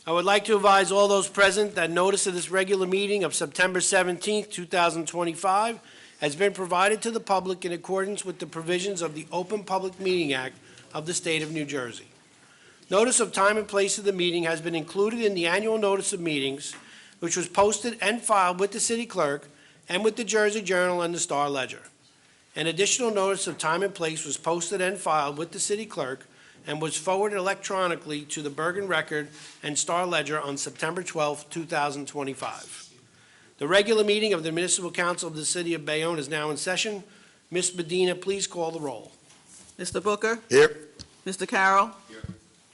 I would like to advise all those present that notice of this regular meeting of September 17th, 2025 has been provided to the public in accordance with the provisions of the Open Public Meeting Act of the State of New Jersey. Notice of time and place of the meeting has been included in the annual notice of meetings, which was posted and filed with the city clerk and with the Jersey Journal and the Star Ledger. An additional notice of time and place was posted and filed with the city clerk and was forwarded electronically to the Bergen Record and Star Ledger on September 12, 2025. The regular meeting of the Municipal Council of the City of Bayonne is now in session. Ms. Medina, please call the roll. Mr. Booker? Here. Mr. Carroll? Here.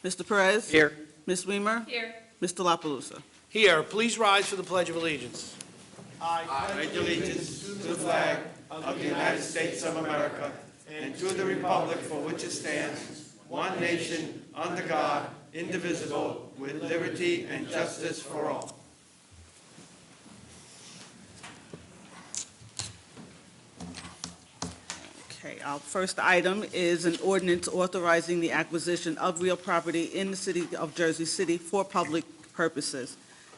Mr. Perez? Here. Ms. Weimer? Here. Mr. La Palusa? Here, please rise for the Pledge of Allegiance. I pledge allegiance to the flag of the United States of America and to the republic for which it stands, one nation, under God, indivisible, with liberty and justice for all. Okay, our first item is an ordinance authorizing the acquisition of real property in the city of Jersey City for public purposes.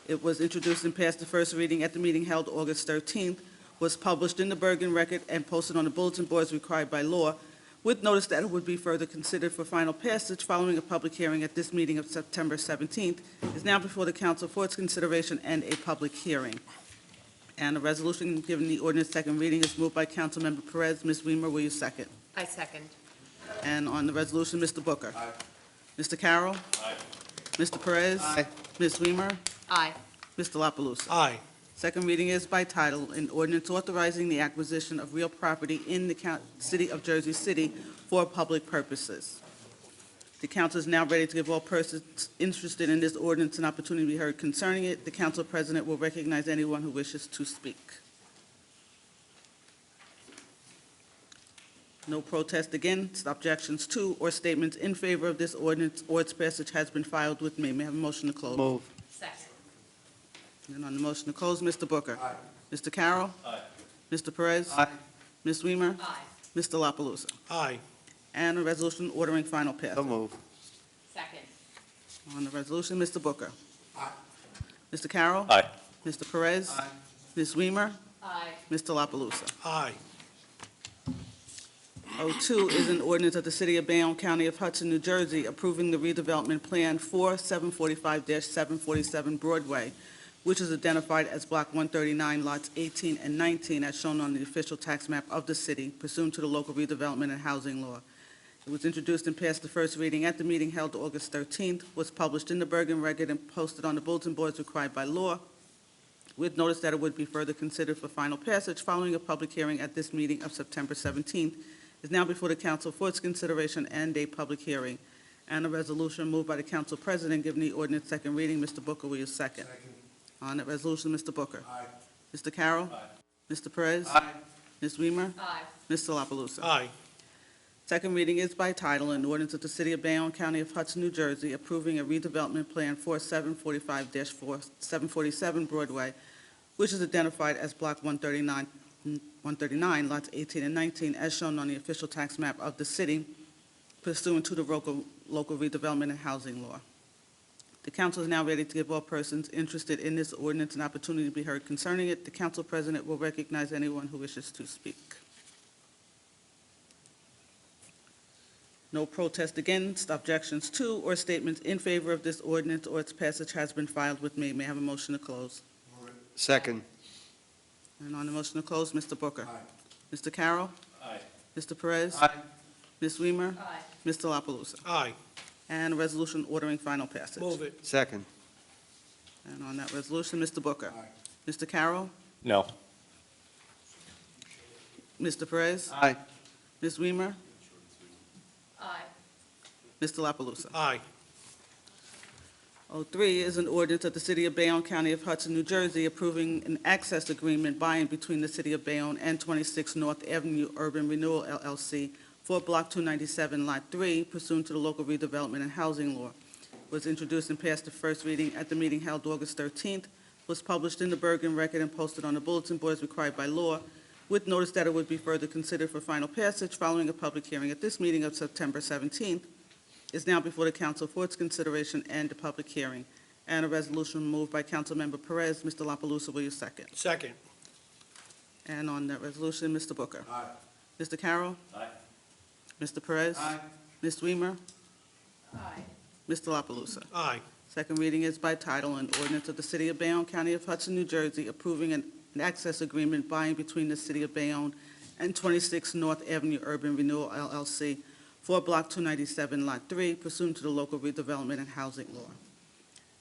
It was introduced and passed the first reading at the meeting held August 13th, was published in the Bergen Record and posted on the bulletin boards required by law, with notice that it would be further considered for final passage following a public hearing at this meeting of September 17th, is now before the council for its consideration and a public hearing. And a resolution giving the ordinance second reading is moved by Councilmember Perez. Ms. Weimer, will you second? I second. And on the resolution, Mr. Booker? Aye. Mr. Carroll? Aye. Mr. Perez? Aye. Ms. Weimer? Aye. Mr. La Palusa? Aye. Second reading is by title, an ordinance authorizing the acquisition of real property in the city of Jersey City for public purposes. The council is now ready to give all persons interested in this ordinance an opportunity to be heard concerning it. The council president will recognize anyone who wishes to speak. No protest against, objections to, or statements in favor of this ordinance or its passage has been filed with me. May I have a motion to close? Move. Second. And on the motion to close, Mr. Booker. Aye. Mr. Carroll. Aye. Mr. Perez. Aye. Ms. Weimer. Aye. Mr. La Palusa. Aye. And a resolution ordering final passage. So move. Second. On the resolution, Mr. Booker. Aye. Mr. Carroll. Aye. Mr. Perez. Aye. Ms. Weimer. Aye. Mr. La Palusa. Aye. 02 is an ordinance of the City of Bayonne, County of Hudson, New Jersey, approving the redevelopment plan for 745-747 Broadway, which is identified as Block 139, lots 18 and 19, as shown on the official tax map of the city, pursuant to the local redevelopment and housing law. It was introduced and passed the first reading at the meeting held August 13th, was published in the Bergen Record and posted on the bulletin boards required by law, with notice that it would be further considered for final passage following a public hearing at this meeting of September 17th, is now before the council for its consideration and a public hearing. And a resolution moved by the council president giving the ordinance second reading. Mr. Booker, will you second? On that resolution, Mr. Booker. Aye. Mr. Carroll. Aye. Mr. Perez. Aye. Ms. Weimer. Aye. Mr. La Palusa. Aye. Second reading is by title, an ordinance of the City of Bayonne, County of Hudson, New Jersey, approving a redevelopment plan for 745-747 Broadway, which is identified as Block 139, lots 18 and 19, as shown on the official tax map of the city, pursuant to the local redevelopment and housing law. The council is now ready to give all persons interested in this ordinance an opportunity to be heard concerning it. The council president will recognize anyone who wishes to speak. No protest against, objections to, or statements in favor of this ordinance or its passage has been filed with me. May I have a motion to close? Second. And on the motion to close, Mr. Booker. Aye. Mr. Carroll. Aye. Mr. Perez. Aye. Ms. Weimer. Aye. Mr. La Palusa. Aye. And a resolution ordering final passage. Move it. Second. And on that resolution, Mr. Booker. Aye. Mr. Carroll. No. Mr. Perez. Aye. Ms. Weimer. Aye. Mr. La Palusa. Aye. 03 is an ordinance of the City of Bayonne, County of Hudson, New Jersey, approving an access agreement by and between the City of Bayonne and 26 North Avenue Urban Renewal LLC for Block 297, Lot 3, pursuant to the local redevelopment and housing law. Was introduced and passed the first reading at the meeting held August 13th, was published in the Bergen Record and posted on the bulletin boards required by law, with notice that it would be further considered for final passage following a public hearing at this meeting of September 17th, is now before the council for its consideration and a public hearing. And a resolution moved by Councilmember Perez. Mr. La Palusa, will you second? Second. And on that resolution, Mr. Booker. Aye. Mr. Carroll. Aye. Mr. Perez. Aye. Ms. Weimer. Aye. Mr. La Palusa. Aye. Second reading is by title, an ordinance of the City of Bayonne, County of Hudson, New Jersey, approving an access agreement by and between the City of Bayonne and 26 North Avenue Urban Renewal LLC for Block 297, Lot 3, pursuant to the local redevelopment and housing law.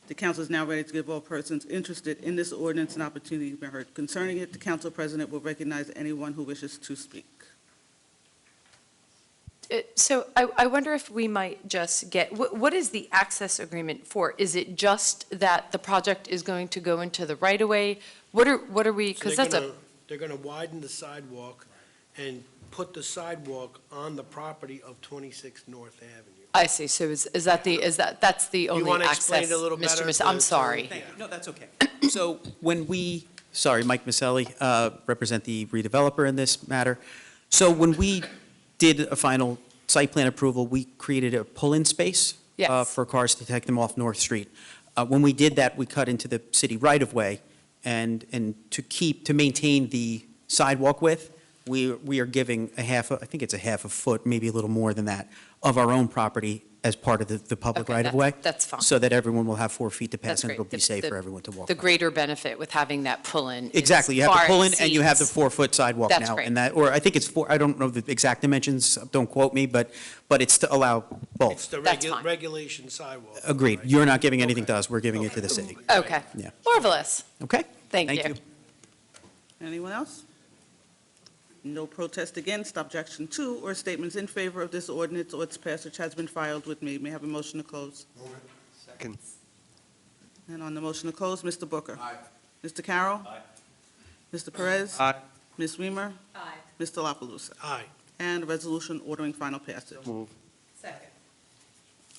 The council is now ready to give all persons interested in this ordinance an opportunity to be heard concerning it. The council president will recognize anyone who wishes to speak. So I wonder if we might just get, what is the access agreement for? Is it just that the project is going to go into the right-of-way? What are we, So because that's a, they're gonna widen the sidewalk and put the sidewalk on the property of 26 North Avenue. I see, so that's the You only wanna access? explain it a little better? I'm sorry. Thank you. No, that's okay. So when we, sorry, Mike Maselli, represent the redeveloper in this matter. So when we did a final site plan approval, we created a pull-in space Yes. for cars to take them off North Street. When we did that, we cut into the city right-of-way, and to maintain the sidewalk width, we are giving I think it's a half a foot, maybe a little more than that, of our own property as part of the public Okay, right-of-way. That's fine. So that everyone will have 4 feet to That's pass, and great. it'll be safe The- for everyone to walk. The on. greater benefit with having that pull-in is Exactly, you have far the pull-in and you have the exceeds- 4-foot sidewalk That's now. great. And that, or I think it's 4, I don't know the exact dimensions, don't quote me, but it's to allow It's both. the That's fine. regulation sidewalk. Agreed, right? you're not giving anything to Okay. us, we're giving it to the city. Okay, Yeah. marvelous. Okay? Thank you. Anyone else? No protest against, objection to, or statements in favor of this ordinance or its passage has been filed with me. May I have a motion to close? Second. And on the motion to close, Mr. Booker. Aye. Mr. Carroll. Aye. Mr. Perez. Aye. Ms. Weimer. Aye. Mr. La Palusa. Aye. And a resolution ordering final passage. Move. Second.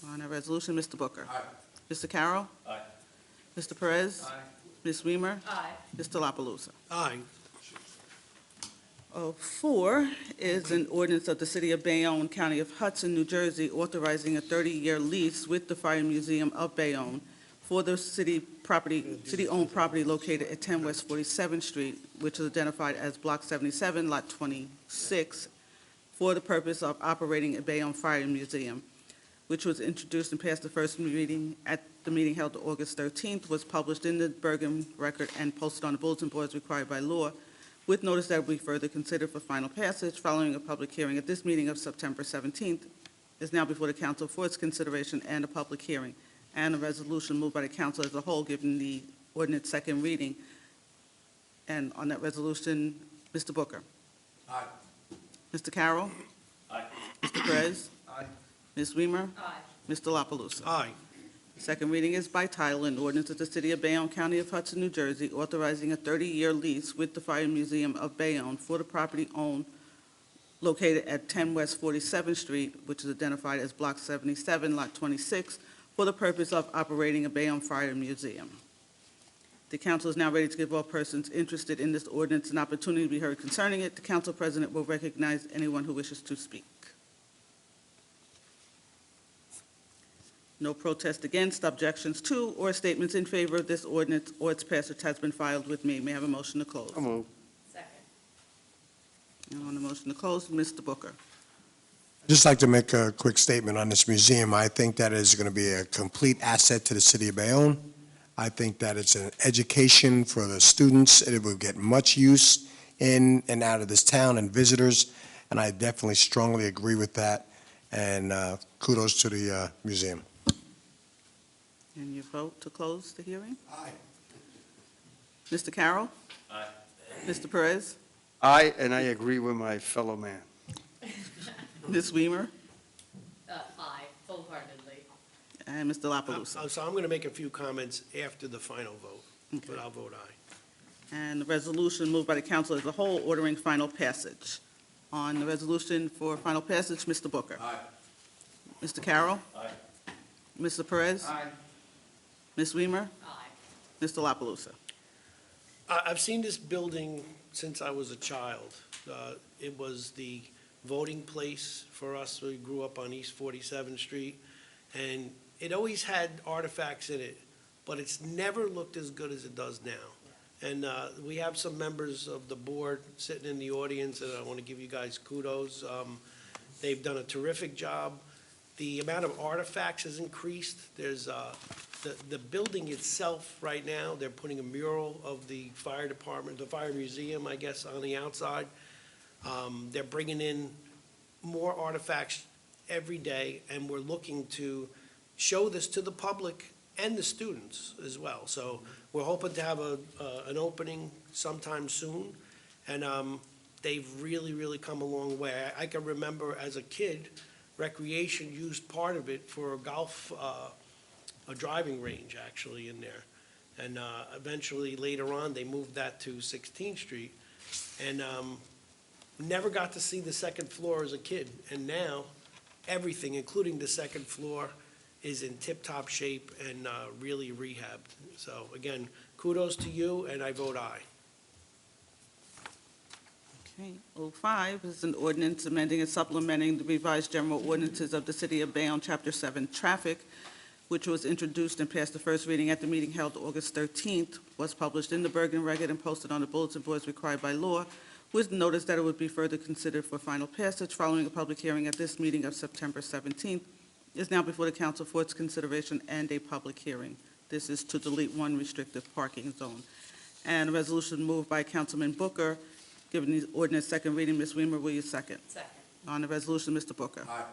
On a resolution, Mr. Booker. Aye. Mr. Carroll. Aye. Mr. Perez. Aye. Ms. Weimer. Aye. Mr. La Palusa. Aye. 04 is an ordinance of the City of Bayonne, County of Hudson, New Jersey, authorizing a 30-year lease with the Fire Museum of Bayonne for the city-owned property located at 10 West 47th Street, which is identified as Block 77, Lot 26, for the purpose of operating a Bayonne Fire Museum, which was introduced and passed the first reading at the meeting held August 13th, was published in the Bergen Record and posted on the bulletin boards required by law, with notice that we further consider for final passage following a public hearing at this meeting of September 17th, is now before the council for its consideration and a public hearing, and a resolution moved by the council as a whole, given the ordinance second reading. And on that resolution, Mr. Booker. Aye. Mr. Carroll. Aye. Mr. Perez. Aye. Ms. Weimer. Aye. Mr. La Palusa. Aye. Second reading is by title, an ordinance of the City of Bayonne, County of Hudson, New Jersey, authorizing a 30-year lease with the Fire Museum of Bayonne for the property owned located at 10 West 47th Street, which is identified as Block 77, Lot 26, for the purpose of operating a Bayonne Fire Museum. The council is now ready to give all persons interested in this ordinance an opportunity to be heard concerning it. The council president will recognize anyone who wishes to speak. No protest against, objections to, or statements in favor of this ordinance or its passage has been filed with me. May I have a motion to close? Move. Second. And on the motion to close, Mr. Booker. I'd just like to make a quick statement on this museum. I think that is going to be a complete asset to the city of Bayonne. I think that it's an education for the students. It will get much use in and out of this town and visitors, and I definitely strongly agree with that. And kudos to the museum. And you vote to close the hearing? Aye. Mr. Carroll? Aye. Mr. Perez? Aye, and I agree with my fellow man. Ms. Weimer? Aye, full-heartedly. And Mr. La Palusa? So I'm going to make a few comments after the final vote, but I'll vote aye. And the resolution moved by the council as a whole, ordering final passage. On the resolution for final passage, Mr. Booker? Aye. Mr. Carroll? Aye. Mr. Perez? Aye. Ms. Weimer? Aye. Mr. La Palusa? I've seen this building since I was a child. It was the voting place for us. We grew up on East 47th Street, and it always had artifacts in it but it's never looked as good as it does now. And we have some members of the board sitting in the audience, and I want to give you guys kudos. They've done a terrific job. The amount of artifacts has increased. There's the building itself right now, they're putting a mural of the fire department, the fire museum, I guess, on the outside. They're bringing in more artifacts every day, and we're looking to show this to the public and the students as well. So we're hoping to have an opening sometime soon, and they've really come a long way. I can remember as a kid, recreation used part of it for a golf, a driving range actually in there. And eventually, later on, they moved that to 16th Street, and never got to see the second floor as a kid. And now, everything, including the second floor, is in tip-top shape and really rehabbed. So again, kudos to you, and I vote aye. Okay, 05 is an ordinance amending and supplementing the revised general ordinances of the City of Bayonne, Chapter 7, Traffic, which was introduced and passed the first reading at the meeting held August 13th, was published in the Bergen Record and posted on the bulletin boards required by law, with notice that it would be further considered for final passage following a public hearing at this meeting of September 17th, is now before the council for its consideration and a public hearing. This is to delete one restrictive parking zone. And a resolution moved by Councilman Booker, given the ordinance second reading. Ms. Weimer, will you second? Second. On the resolution, Mr. Booker. Aye.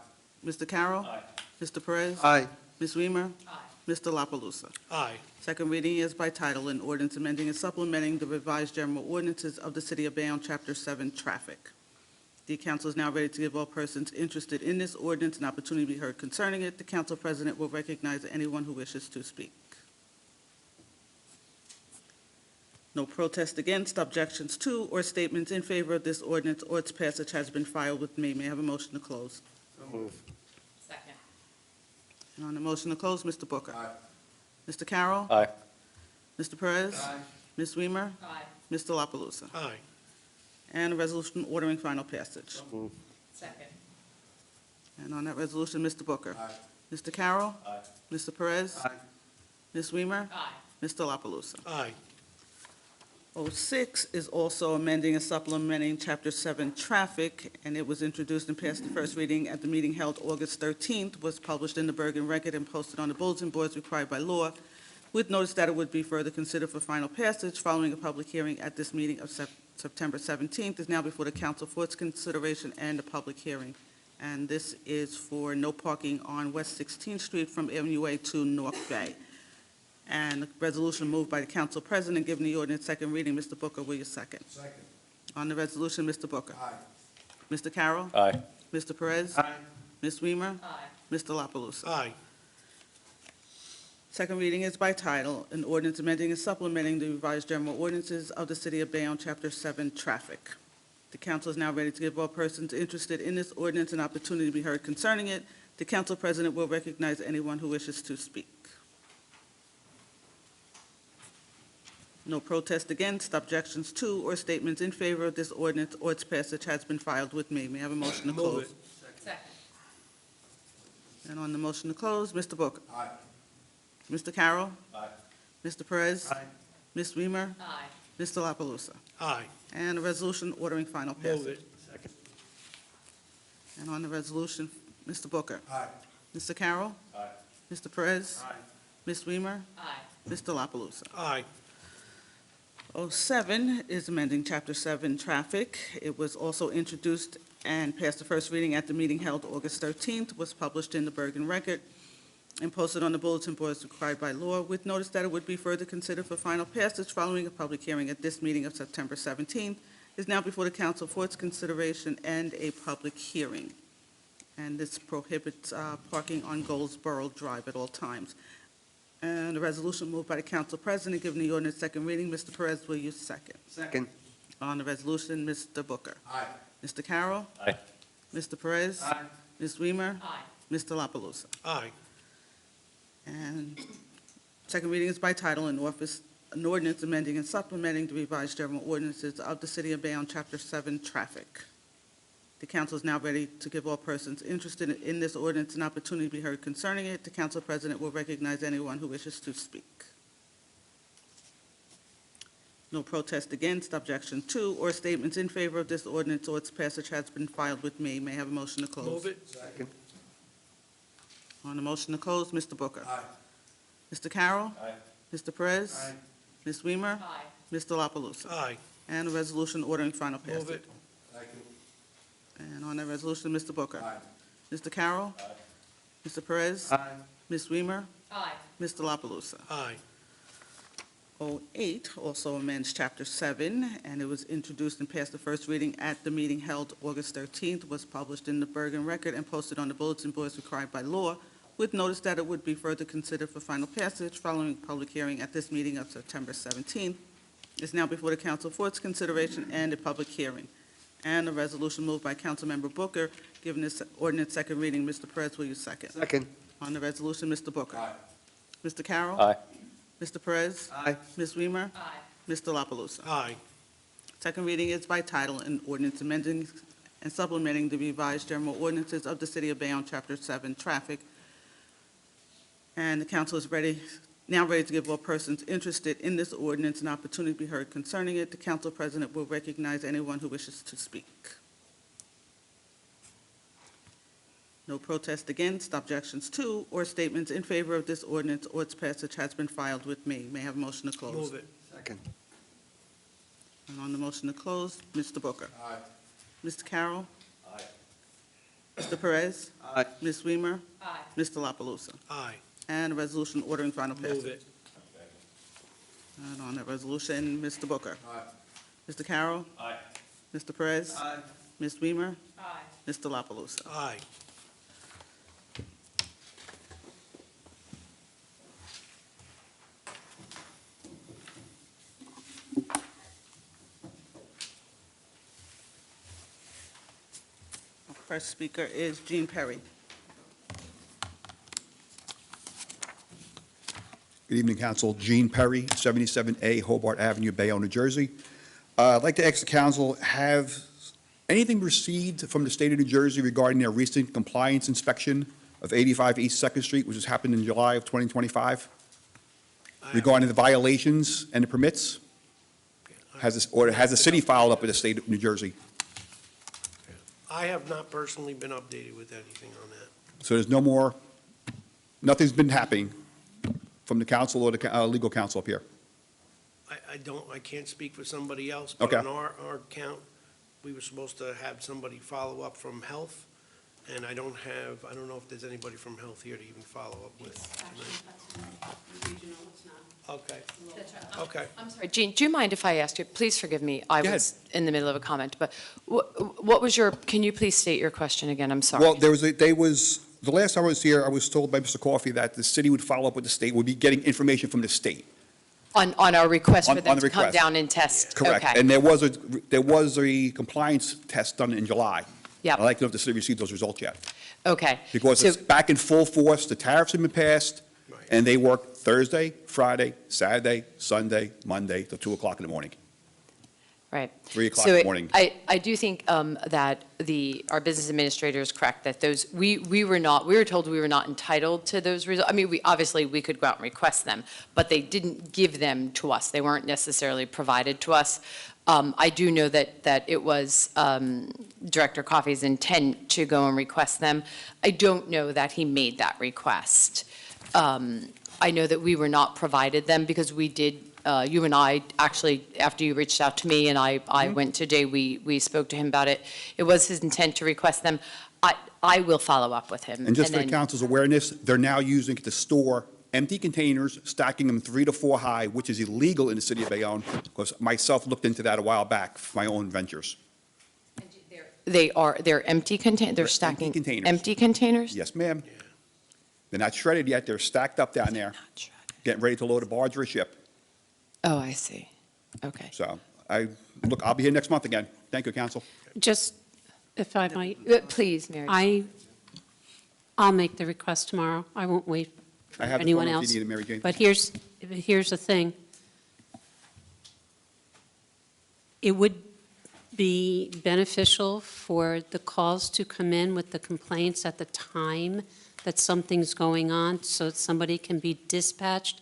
Mr. Carroll. Aye. Mr. Perez. Aye. Ms. Weimer. Aye. Mr. La Palusa. Aye. Second reading is by title, an ordinance amending and supplementing the revised general ordinances of the City of Bayonne, Chapter 7, Traffic. The council is now ready to give all persons interested in this ordinance an opportunity to be heard concerning it. The council president will recognize anyone who wishes to speak. No protest against, objections to, or statements in favor of this ordinance or its passage has been filed with me. May I have a motion to close? So move. Second. And on the motion to close, Mr. Booker. Aye. Mr. Carroll. Aye. Mr. Perez. Aye. Ms. Weimer. Aye. Mr. La Palusa. Aye. And a resolution ordering final passage. Move. Second. And on that resolution, Mr. Booker. Aye. Mr. Carroll. Aye. Mr. Perez. Aye. Ms. Weimer. Aye. Mr. La Palusa. Aye. 06 is also amending and supplementing Chapter 7 Traffic, and it was introduced and passed the first reading at the meeting held August 13th, was published in the Bergen Record and posted on the bulletin boards required by law, with notice that it would be further considered for final passage following a public hearing at this meeting of September 17th, is now before the council for its consideration and a public hearing. And this is for no parking on West 16th Street from Avenue A to North Bay. And the resolution moved by the council president, given the ordinance second reading. Mr. Booker, will you second? Second. On the resolution, Mr. Booker. Aye. Mr. Carroll. Aye. Mr. Perez. Aye. Ms. Weimer. Aye. Mr. La Palusa. Aye. Second reading is by title, an ordinance amending and supplementing the revised general ordinances of the City of Bayonne, Chapter 7, Traffic. The council is now ready to give all persons interested in this ordinance an opportunity to be heard concerning it. The council president will recognize anyone who wishes to speak. No protest against, objections to, or statements in favor of this ordinance or its passage has been filed with me. May I have a motion to close? Move it. Second. And on the motion to close, Mr. Booker. Aye. Mr. Carroll. Aye. Mr. Perez. Aye. Ms. Weimer. Aye. Mr. La Palusa. Aye. And a resolution ordering final passage. Move it. Second. And on the resolution, Mr. Booker. Aye. Mr. Carroll. Aye. Mr. Perez. Aye. Ms. Weimer. Aye. Mr. La Palusa. Aye. 07 is amending Chapter 7 Traffic. It was also introduced and passed the first reading at the meeting held August 13th, was published in the Bergen Record, and posted on the bulletin boards required by law, with notice that it would be further considered for final passage following a public hearing at this meeting of September 17th, is now before the council for its consideration and a public hearing. And this prohibits parking on Goldsboro Drive at all times. And a resolution moved by the council president, given the ordinance second reading. Mr. Perez, will you second? Second. On the resolution, Mr. Booker. Aye. Mr. Carroll. Aye. Mr. Perez. Aye. Ms. Weimer. Aye. Mr. La Palusa. Aye. And second reading is by title, an ordinance amending and supplementing the revised general ordinances of the City of Bayonne, Chapter 7, Traffic. The council is now ready to give all persons interested in this ordinance an opportunity to be heard concerning it. The council president will recognize anyone who wishes to speak. No protest against, objection to, or statements in favor of this ordinance or its passage has been filed with me. May I have a motion to close? Move it. Second. On the motion to close, Mr. Booker. Aye. Mr. Carroll. Aye. Mr. Perez. Aye. Ms. Weimer. Aye. Mr. La Palusa. Aye. And a resolution ordering final passage. Move it. Second. And on that resolution, Mr. Booker. Aye. Mr. Carroll. Aye. Mr. Perez. Aye. Ms. Weimer. Aye. Mr. La Palusa. Aye. 08 also amends Chapter 7, and it was introduced and passed the first reading at the meeting held August 13th, was published in the Bergen Record and posted on the bulletin boards required by law, with notice that it would be further considered for final passage following public hearing at this meeting of September 17th. It's now before the council for its consideration and a public hearing. And a resolution moved by Councilmember Booker, given this ordinance second reading. Mr. Perez, will you second? Second. On the resolution, Mr. Booker. Aye. Mr. Carroll. Aye. Mr. Perez. Aye. Ms. Weimer. Aye. Mr. La Palusa. Aye. Second reading is by title, an ordinance amending and supplementing the revised general ordinances of the City of Bayonne, Chapter 7, Traffic. And the council is now ready to give all persons interested in this ordinance an opportunity to be heard concerning it. The council president will recognize anyone who wishes to speak. No protest against, objections to, or statements in favor of this ordinance or its passage has been filed with me. May I have a motion to close? Move it. Second. And on the motion to close, Mr. Booker. Aye. Mr. Carroll. Aye. Mr. Perez. Aye. Ms. Weimer. Aye. Mr. La Palusa. Aye. And a resolution ordering final passage. Move it. And on that resolution, Mr. Booker. Aye. Mr. Carroll. Aye. Mr. Perez. Aye. Ms. Weimer. Aye. Mr. La Palusa. Aye. Our first speaker is Jean Perry. Good evening, Council. Gene Perry, 77A Hobart Avenue, Bayonne, New Jersey. I'd like to ask the council, have anything received from the state of New Jersey regarding their recent compliance inspection of 85 East 2nd Street, which has happened in July of 2025, regarding the violations and the permits? Has the city followed up with the state of New Jersey? I have not personally been updated with anything on that. So there's nothing's been happening from the council or the legal counsel up here? I can't speak for somebody else, but Okay. on our count, we were supposed to have somebody follow up from health, and I don't know if there's anybody from health here to even follow up with. Okay, That's right. okay. I'm sorry, Jean, do you mind if I asked you, please forgive me, I Go ahead. was in the middle of a comment, but what was can you please state your question again? I'm sorry. Well, the last time I was here, I was told by Mr. Coffey that the city would follow up with the state, would be getting information from the state. On our request for On them the to come request. down and test? Correct. Okay. And there was a compliance test done in July. Yep. I'd like to know if the city received those results yet. Okay. Because So- it's back in full force, the tariffs have been passed, Right. and they work Thursday, Friday, Saturday, Sunday, Monday, till 2 o'clock in the morning. Right. 3 o'clock in the morning. I do think that our business administrator is correct, that we were told we were not entitled to those results. I mean, we could go out and request them, but they didn't give them to us. They weren't necessarily provided to us. I do know that it was Director Coffey's intent to go and request them. I don't know that he made that request. I know that we were not provided them because we did, you and I, actually, after you reached out to me and I went today, we spoke to him about it. It was his intent to request them. I will follow up with him. And just for the then- council's awareness, they're now using it to store empty containers, stacking them 3 to 4 high, which is illegal in the city of Bayonne, because myself looked into that a while back for my own ventures. They're empty containers, they're They're stacking. empty containers. Empty containers? Yes, ma'am. They're not shredded yet, they're stacked up down there, getting ready to load a barge or a ship. Oh, I see. Okay. So, I'll be here next month again. Thank you, council. Just, if I might, Please, Mary. I'll make the request tomorrow. I won't wait for I have the anyone phone if else. you need it, Mary Jane. But here's the thing. It would be beneficial for the calls to come in with the complaints at the time that something's going on, so that somebody can be dispatched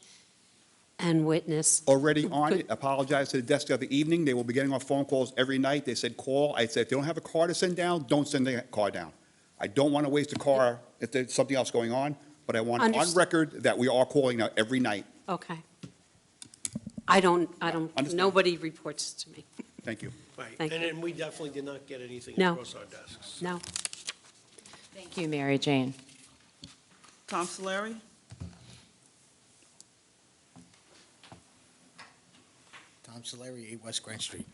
and witness. Already on it, apologized to the desk the other evening. They will be getting our phone calls every night. They said, call. I said, if they don't have a car to send down, don't send the car down. I don't want to waste a car if there's something else going on, but I want on Understood. record that we are calling now every night. Okay. I don't, Understand. nobody reports to me. Thank you. Right, Thank and you. then we definitely did not get anything No. across our desks. No. Thank you, Mary Jane. Tom Solari? Tom Solari, 8 West Grant Street.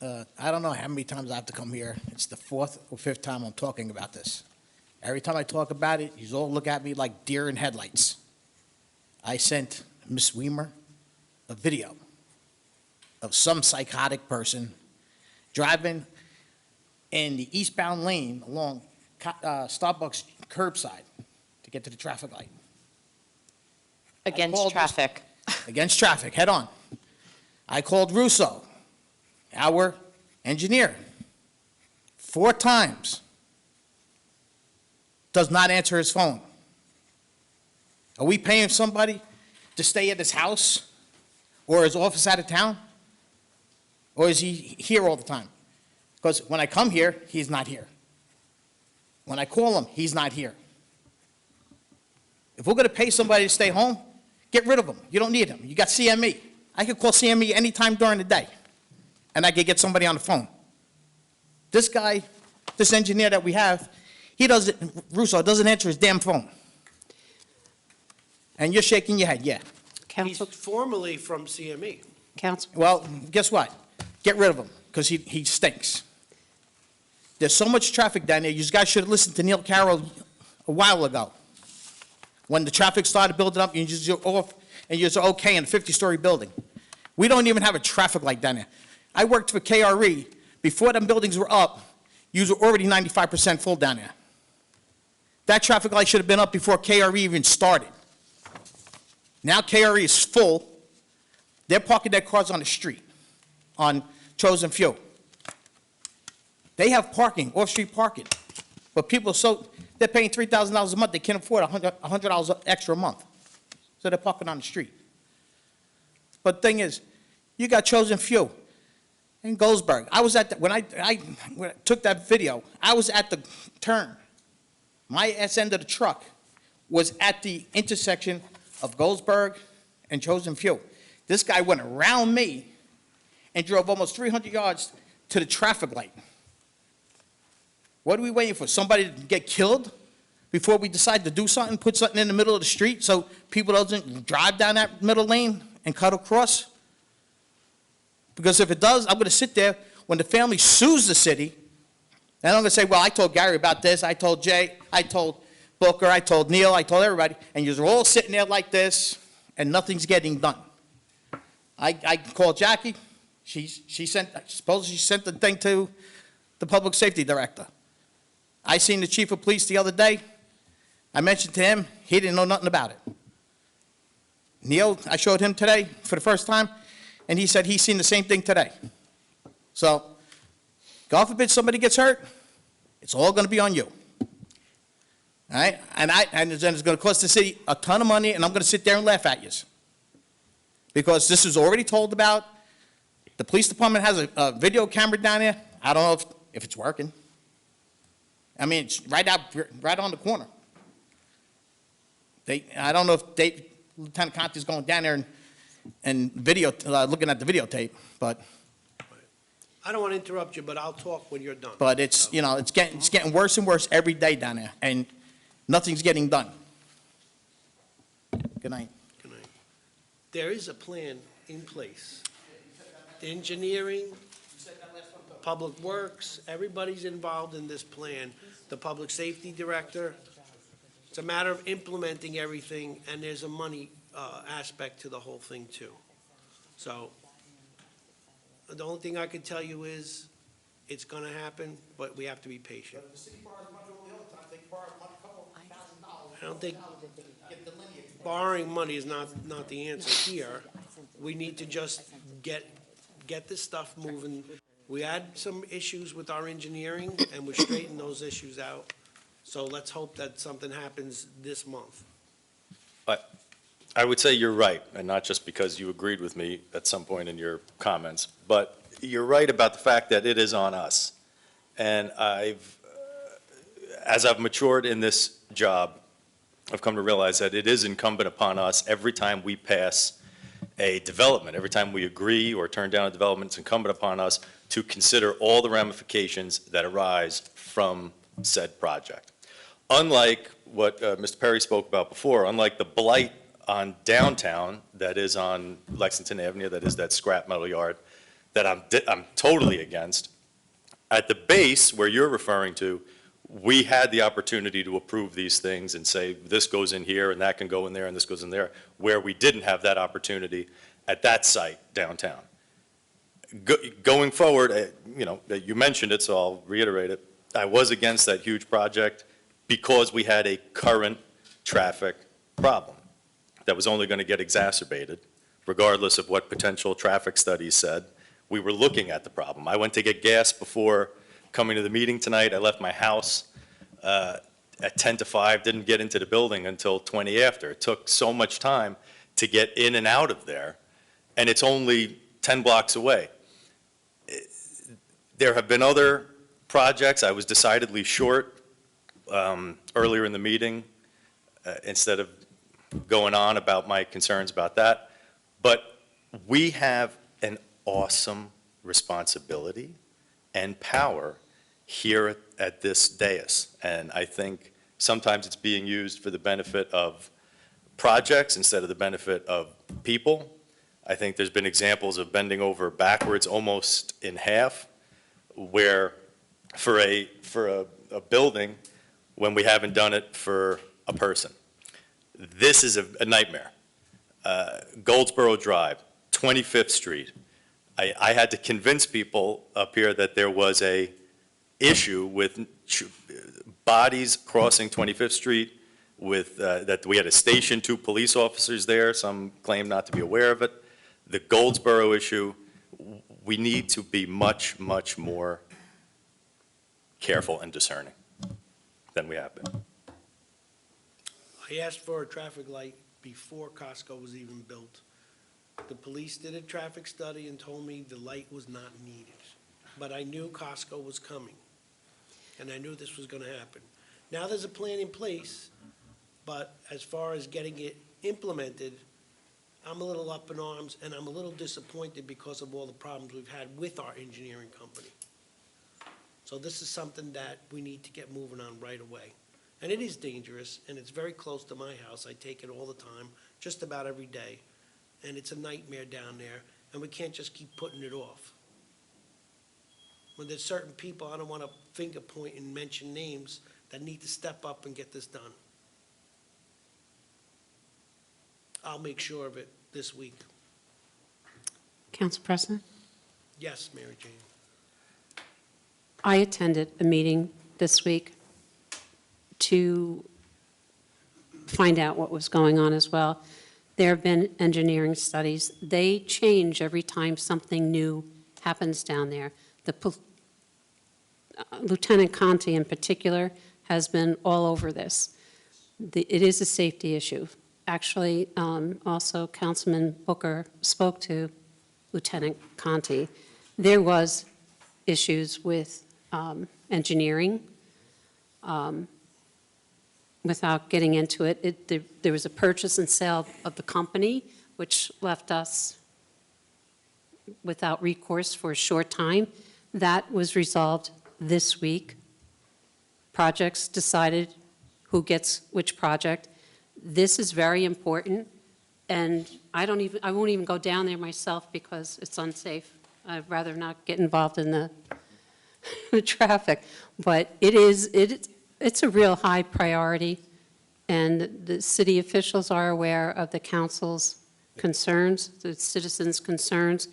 I don't know how many times I have to come here. It's the 4th or 5th time I'm talking about this. Every time I talk about it, you all look at me like deer in headlights. I sent Miss Weimer a video of some psychotic person driving in the eastbound lane along Starbucks curbside to get to the traffic light. Against called this- traffic. Against traffic, head on. I called Russo, our engineer, 4 times. Does not answer his phone. Are we paying somebody to stay at his house or his office out of town? Or is he here all the time? Because when I come here, he's not here. When I call him, he's not here. If we're going to pay somebody to stay home, get rid of him. You don't need him. You got CME. I could call CME anytime during the day, and I could get somebody on the phone. This guy, this engineer that we have, he doesn't, Russo doesn't answer his damn phone. And you're shaking your head, yeah. He's Council, formerly from CME. Council, Well, guess what? Get rid of him, because he stinks. There's so much traffic down there, you guys should have listened to Neil Carroll a while ago. When the traffic started building up, you're off, and you're okay in a 50-story building. We don't even have a traffic light down there. I worked for KRE. Before them buildings were up, you were already 95% full down there. That traffic light should have been up before KRE even started. Now KRE is full. They're parking their cars on the street, on Chosen Few. They have parking, off-street parking. But people, they're paying $3,000 a month. They can't afford $100 extra a month. So they're parking on the street. But the thing is, you got Chosen Few in Goldsberg. I was at, when I took that video, I was at the turn. My ass end of the truck was at the intersection of Goldsberg and Chosen Few. This guy went around me and drove almost 300 yards to the traffic light. What are we waiting for? Somebody to get killed before we decide to do something, put something in the middle of the street so people don't drive down that middle lane and cut across? Because if it does, I'm going to sit there when the family sues the city, and I'm going to say, well, I told Gary about this, I told Jay, I told Booker, I told Neil, I told everybody, and you're all sitting there like this, and nothing's getting done. I called Jackie. Supposedly she sent the thing to the public safety director. I seen the chief of police the other day. I mentioned to him, he didn't know nothing about it. Neil, I showed him today for the first time, and he said he's seen the same thing today. So, God forbid somebody gets hurt, it's all going to be on you. All right? And it's going to cost the city a ton of money, and I'm going to sit there and laugh at you. Because this is already told about. The police department has a video camera down there. I don't know if it's working. I mean, it's right on the corner. I don't know if Lieutenant Conti's going down there and looking at the videotape, but I don't want to interrupt you, but I'll talk when you're done. but it's getting worse and worse every day down there, and nothing's getting done. Good night. Good night. There is a plan in place. Engineering, Public Works, everybody's involved in this plan. The Public Safety Director. It's a matter of implementing everything, and there's a money aspect to the whole thing, too. So the only thing I can tell you is it's going to happen, but we have to be patient. I don't think borrowing money is not the answer here. We need to just get this stuff moving. We had some issues with our engineering, and we're straightening those issues out. So let's hope that something happens this month. I would say you're right, and not just because you agreed with me at some point in your comments, but you're right about the fact that it is on us. And as I've matured in this job, I've come to realize that it is incumbent upon us every time we pass a development, every time we agree or turn down a development, it's incumbent upon us to consider all the ramifications that arise from said project. Unlike what Mr. Perry spoke about before, unlike the blight on downtown that is on Lexington Avenue, that is that scrap metal yard, that I'm totally against, at the base where you're referring to, we had the opportunity to approve these things and say, this goes in here, and that can go in there, and this goes in there, where we didn't have that opportunity at that site downtown. Going forward, you mentioned it, so I'll reiterate it. I was against that huge project because we had a current traffic problem that was only going to get exacerbated, regardless of what potential traffic studies said. We were looking at the problem. I went to get gas before coming to the meeting tonight. I left my house at 10 to 5, didn't get into the building until 20 after. It took so much time to get in and out of there, and it's only 10 blocks away. There have been other projects. I was decidedly short earlier in the meeting instead of going on about my concerns about that. But we have an awesome responsibility and power here at this dais. And I think sometimes it's being used for the benefit of projects instead of the benefit of people. I think there's been examples of bending over backwards almost in half, where for a building, when we haven't done it for a person. This is a nightmare. Goldsboro Drive, 25th Street. I had to convince people up here that there was a issue with bodies crossing 25th Street, with that we had to station 2 police officers there. Some claim not to be aware of it. The Goldsboro issue, we need to be much, much more careful and discerning than we have been. I asked for a traffic light before Costco was even built. The police did a traffic study and told me the light was not needed. But I knew Costco was coming, and I knew this was going to happen. Now there's a plan in place, but as far as getting it implemented, I'm a little up in arms, and I'm a little disappointed because of all the problems we've had with our engineering company. So this is something that we need to get moving on right away. And it is dangerous, and it's very close to my house. I take it all the time, just about every day. And it's a nightmare down there, and we can't just keep putting it off. When there's certain people, I don't want to finger point and mention names, that need to step up and get this done. I'll make sure of it this week. Council President? Yes, Mary Jane. I attended a meeting this week to find out what was going on as well. There have been engineering studies. They change every time something new happens down there. Lieutenant Conti in particular has been all over this. It is a safety issue. Actually, also Councilman Booker spoke to Lieutenant Conti. There was issues with engineering. Without getting into it, there was a purchase and sale of the company, which left us without recourse for a short time. That was resolved this week. Projects decided who gets which project. This is very important, and I won't even go down there myself because it's unsafe. I'd rather not get involved in the traffic. But it's a real high priority, and the city officials are aware of the council's concerns, the citizens' concerns.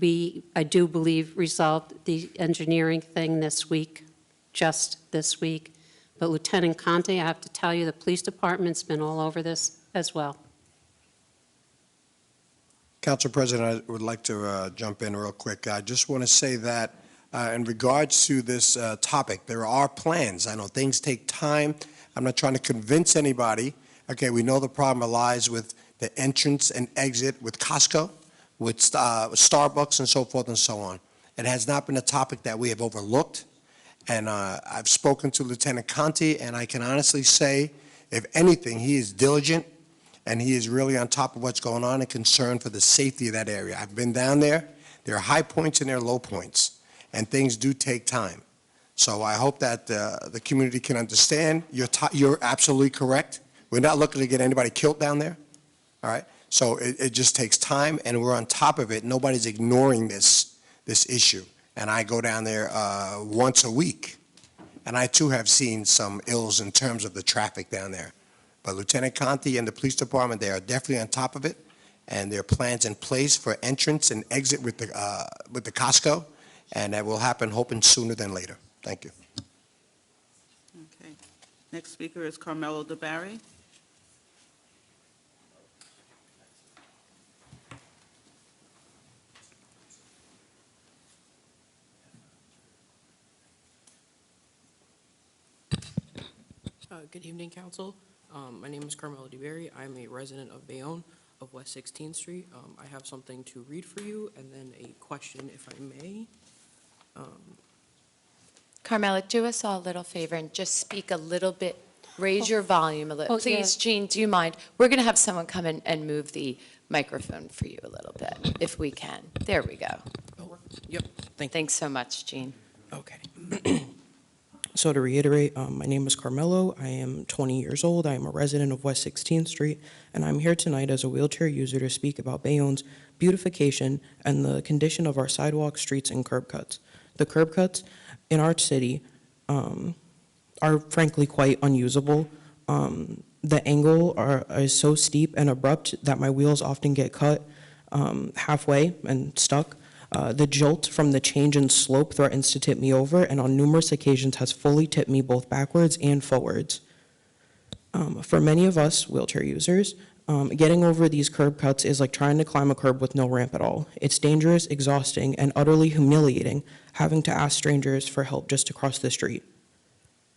I do believe, resolved the engineering thing this week, just this week. But Lieutenant Conte, I have to tell you, the police department's been all over this as well. Council President, I would like to jump in real quick. I just want to say that in regards to this topic, there are plans. I know things take time. I'm not trying to convince anybody. Okay, we know the problem lies with the entrance and exit with Costco, with Starbucks and so forth and so on. It has not been a topic that we have overlooked, and I've spoken to Lieutenant Conti, and I can honestly say, if anything, he is diligent, and he is really on top of what's going on and concerned for the safety of that area. I've been down there. There are high points and there are low points, and things do take time. So I hope that the community can understand. You're absolutely correct. We're not looking to get anybody killed down there, all right? So it just takes time, and we're on top of it. Nobody's ignoring this issue. And I go down there once a week, and I too have seen some ills in terms of the traffic down there. But Lieutenant Conti and the police department, they are definitely on top of it, and there are plans in place for entrance and exit with the Costco, and that will happen, hoping sooner than later. Thank you. Okay. Next speaker is Carmelo DeBarry. Good evening, Council. My name is Carmelo DeBerry. I'm a resident of Bayonne of West 16th Street. I have something to read for you and then a question, if I may. Carmela, do us all a little favor and just speak a little bit, raise your volume a little. Oh, yeah. Please, Jean, do you mind? We're going to have someone come in and move the microphone for you a little bit, if we can. There we go. Yep, thank you. Thanks so much, Jean. Okay. So to reiterate, my name is Carmelo. I am 20 years old. I am a resident of West 16th Street, and I'm here tonight as a wheelchair user to speak about Bayonne's beautification and the condition of our sidewalks, streets, and curb cuts. The curb cuts in our city are frankly quite unusable. The angle is so steep and abrupt that my wheels often get cut halfway and stuck. The jolt from the change in slope threatens to tip me over, and on numerous occasions has fully tipped me both backwards and forwards. For many of us wheelchair users, getting over these curb cuts is like trying to climb a curb with no ramp at all. It's dangerous, exhausting, and utterly humiliating having to ask strangers for help just to cross the street.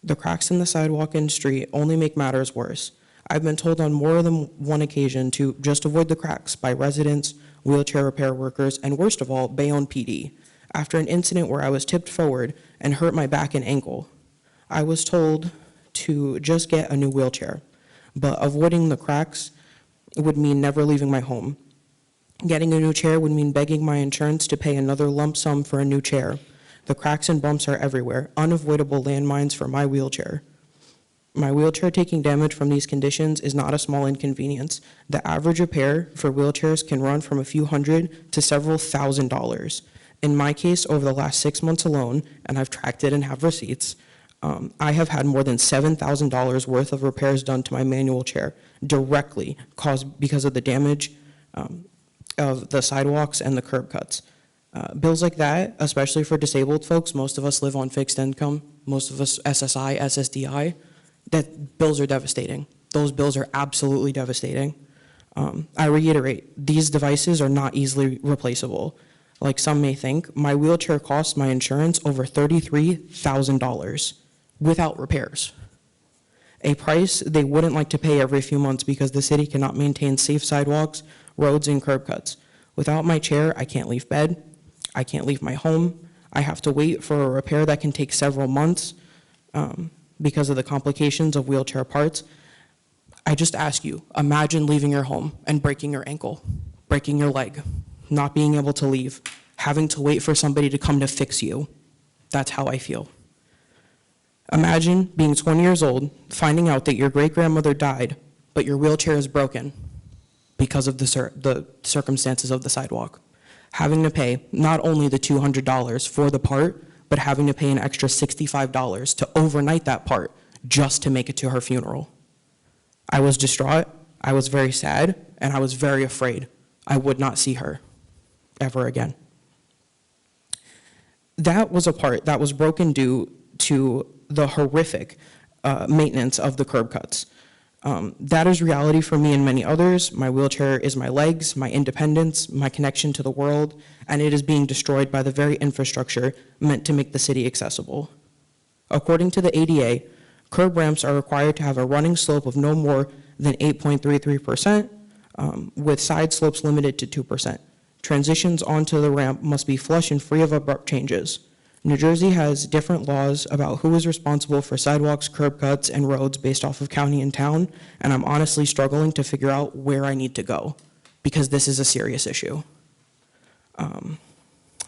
The cracks in the sidewalk and street only make matters worse. I've been told on more than one occasion to just avoid the cracks by residents, wheelchair repair workers, and worst of all, Bayonne PD, after an incident where I was tipped forward and hurt my back and ankle. I was told to just get a new wheelchair, but avoiding the cracks would mean never leaving my home. Getting a new chair would mean begging my insurance to pay another lump sum for a new chair. The cracks and bumps are everywhere, unavoidable landmines for my wheelchair. My wheelchair taking damage from these conditions is not a small inconvenience. The average repair for wheelchairs can run from a few hundred to several $1,000s. In my case, over the last 6 months alone, and I've tracked it and have receipts, I have had more than $7,000 worth of repairs done to my manual chair directly caused because of the damage of the sidewalks and the curb cuts. Bills like that, especially for disabled folks, most of us live on fixed income, most of us SSI, SSDI, that bills are devastating. Those bills are absolutely devastating. I reiterate, these devices are not easily replaceable. Like some may think, my wheelchair costs my insurance over $33,000 without repairs. A price they wouldn't like to pay every few months because the city cannot maintain safe sidewalks, roads, and curb cuts. Without my chair, I can't leave bed, I can't leave my home, I have to wait for a repair that can take several months because of the complications of wheelchair parts. I just ask you, imagine leaving your home and breaking your ankle, breaking your leg, not being able to leave, having to wait for somebody to come to fix you. That's how I feel. Imagine being 20 years old, finding out that your great-grandmother died, but your wheelchair is broken because of the circumstances of the sidewalk. Having to pay not only the $200 for the part, but having to pay an extra $65 to overnight that part just to make it to her funeral. I was distraught, I was very sad, and I was very afraid I would not see her ever again. That was a part that was broken due to the horrific maintenance of the curb cuts. That is reality for me and many others. My wheelchair is my legs, my independence, my connection to the world, and it is being destroyed by the very infrastructure meant to make the city accessible. According to the ADA, curb ramps are required to have a running slope of no more than 8.33%, with side slopes limited to 2%. Transitions onto the ramp must be flush and free of abrupt changes. New Jersey has different laws about who is responsible for sidewalks, curb cuts, and roads based off of county and town, and I'm honestly struggling to figure out where I need to go, because this is a serious issue.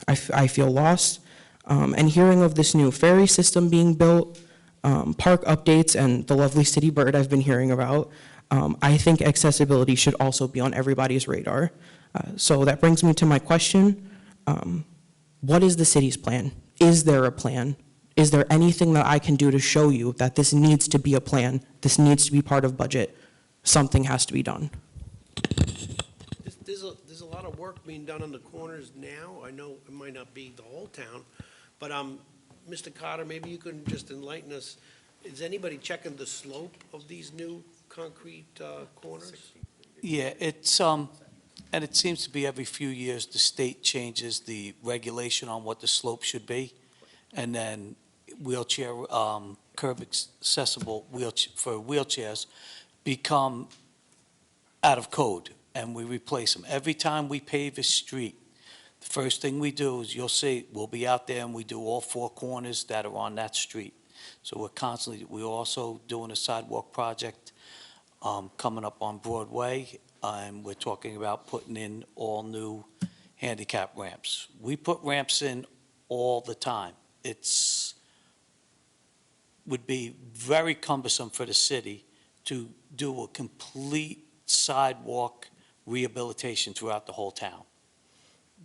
I feel lost, and hearing of this new ferry system being built, park updates, and the lovely city bird I've been hearing about, I think accessibility should also be on everybody's radar. So that brings me to my question. What is the city's plan? Is there a plan? Is there anything that I can do to show you that this needs to be a plan? This needs to be part of budget. Something has to be done. There's a lot of work being done on the corners now. I know it might not be the whole town, but Mr. Cotter, maybe you can just enlighten us. Is anybody checking the slope of these new concrete corners? Yeah, and it seems to be every few years the state changes the regulation on what the slope should be, and then wheelchair, curb accessible for wheelchairs become out of code, and we replace them. Every time we pave a street, the first thing we do is, you'll see, we'll be out there and we do all 4 corners that are on that street. So we're also doing a sidewalk project coming up on Broadway, and we're talking about putting in all new handicap ramps. We put ramps in all the time. Would be very cumbersome for the city to do a complete sidewalk rehabilitation throughout the whole town.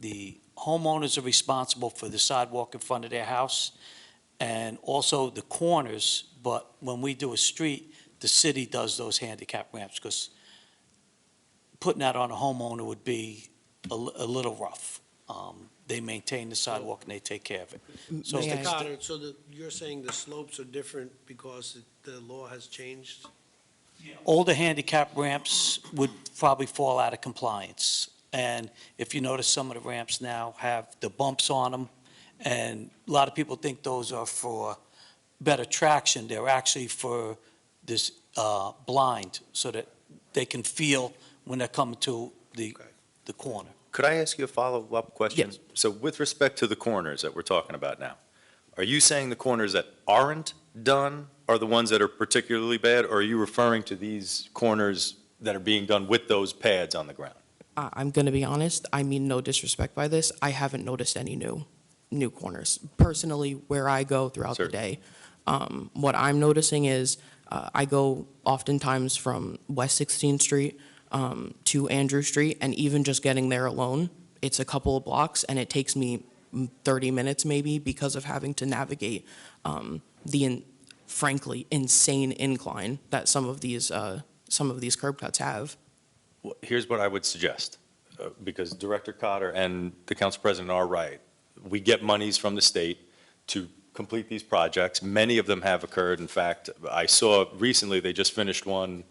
The homeowners are responsible for the sidewalk in front of their house and also the corners, but when we do a street, the city does those handicap ramps, because putting that on a homeowner would be a little rough. They maintain the sidewalk and they take care of it. So May Mr. I- Cotter, so you're saying the slopes are different because the law has changed? older handicap ramps would probably fall out of compliance. And if you notice, some of the ramps now have the bumps on them, and a lot of people think those are for better traction. They're actually for this blind, so that they can feel when they're coming to the corner. Could I ask you a follow-up question? Yes. So with respect to the corners that we're talking about now, are you saying the corners that aren't done are the ones that are particularly bad, or are you referring to these corners that are being done with those pads on the ground? I'm going to be honest, I mean no disrespect by this. I haven't noticed any new corners. Personally, where I go throughout the day, what I'm noticing is I go oftentimes from West 16th Street to Andrew Street, and even just getting there alone, it's a couple of blocks, and it takes me 30 minutes maybe because of having to navigate the frankly insane incline that some of these curb cuts have. Well, here's what I would suggest, because Director Cotter and the Council President are right. We get monies from the state to complete these projects. Many of them have occurred. In fact, I saw recently they just finished one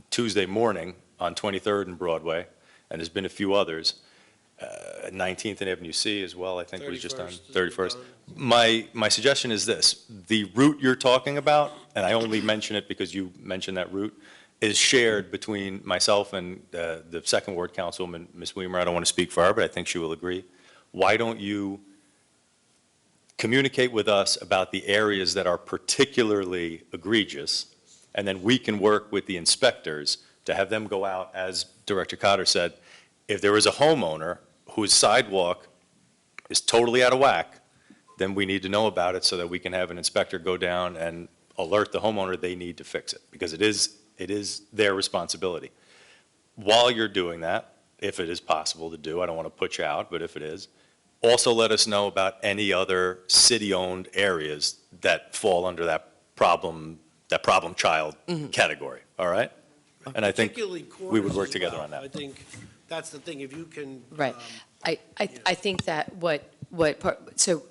Tuesday morning on 23rd and Broadway, and there's been a few others. 19th and Avenue C as well, I think was just on 31st. My suggestion is this: the route you're talking about, and I only mention it because you mentioned that route, is shared between myself and the Second Ward Councilwoman, Ms. Weimer. I don't want to speak for her, but I think she will agree. Why don't you communicate with us about the areas that are particularly egregious, and then we can work with the inspectors to have them go out, as Director Cotter said. If there is a homeowner whose sidewalk is totally out of whack, then we need to know about it so that we can have an inspector go down and alert the homeowner they need to fix it, because it is their responsibility. While you're doing that, if it is possible to do, I don't want to put you out, but if it is, also let us know about any other city-owned areas that fall under that problem child category, all right? And I think Particularly we would corners work as together well. on that. I think that's the thing, if you can. Right. I think that so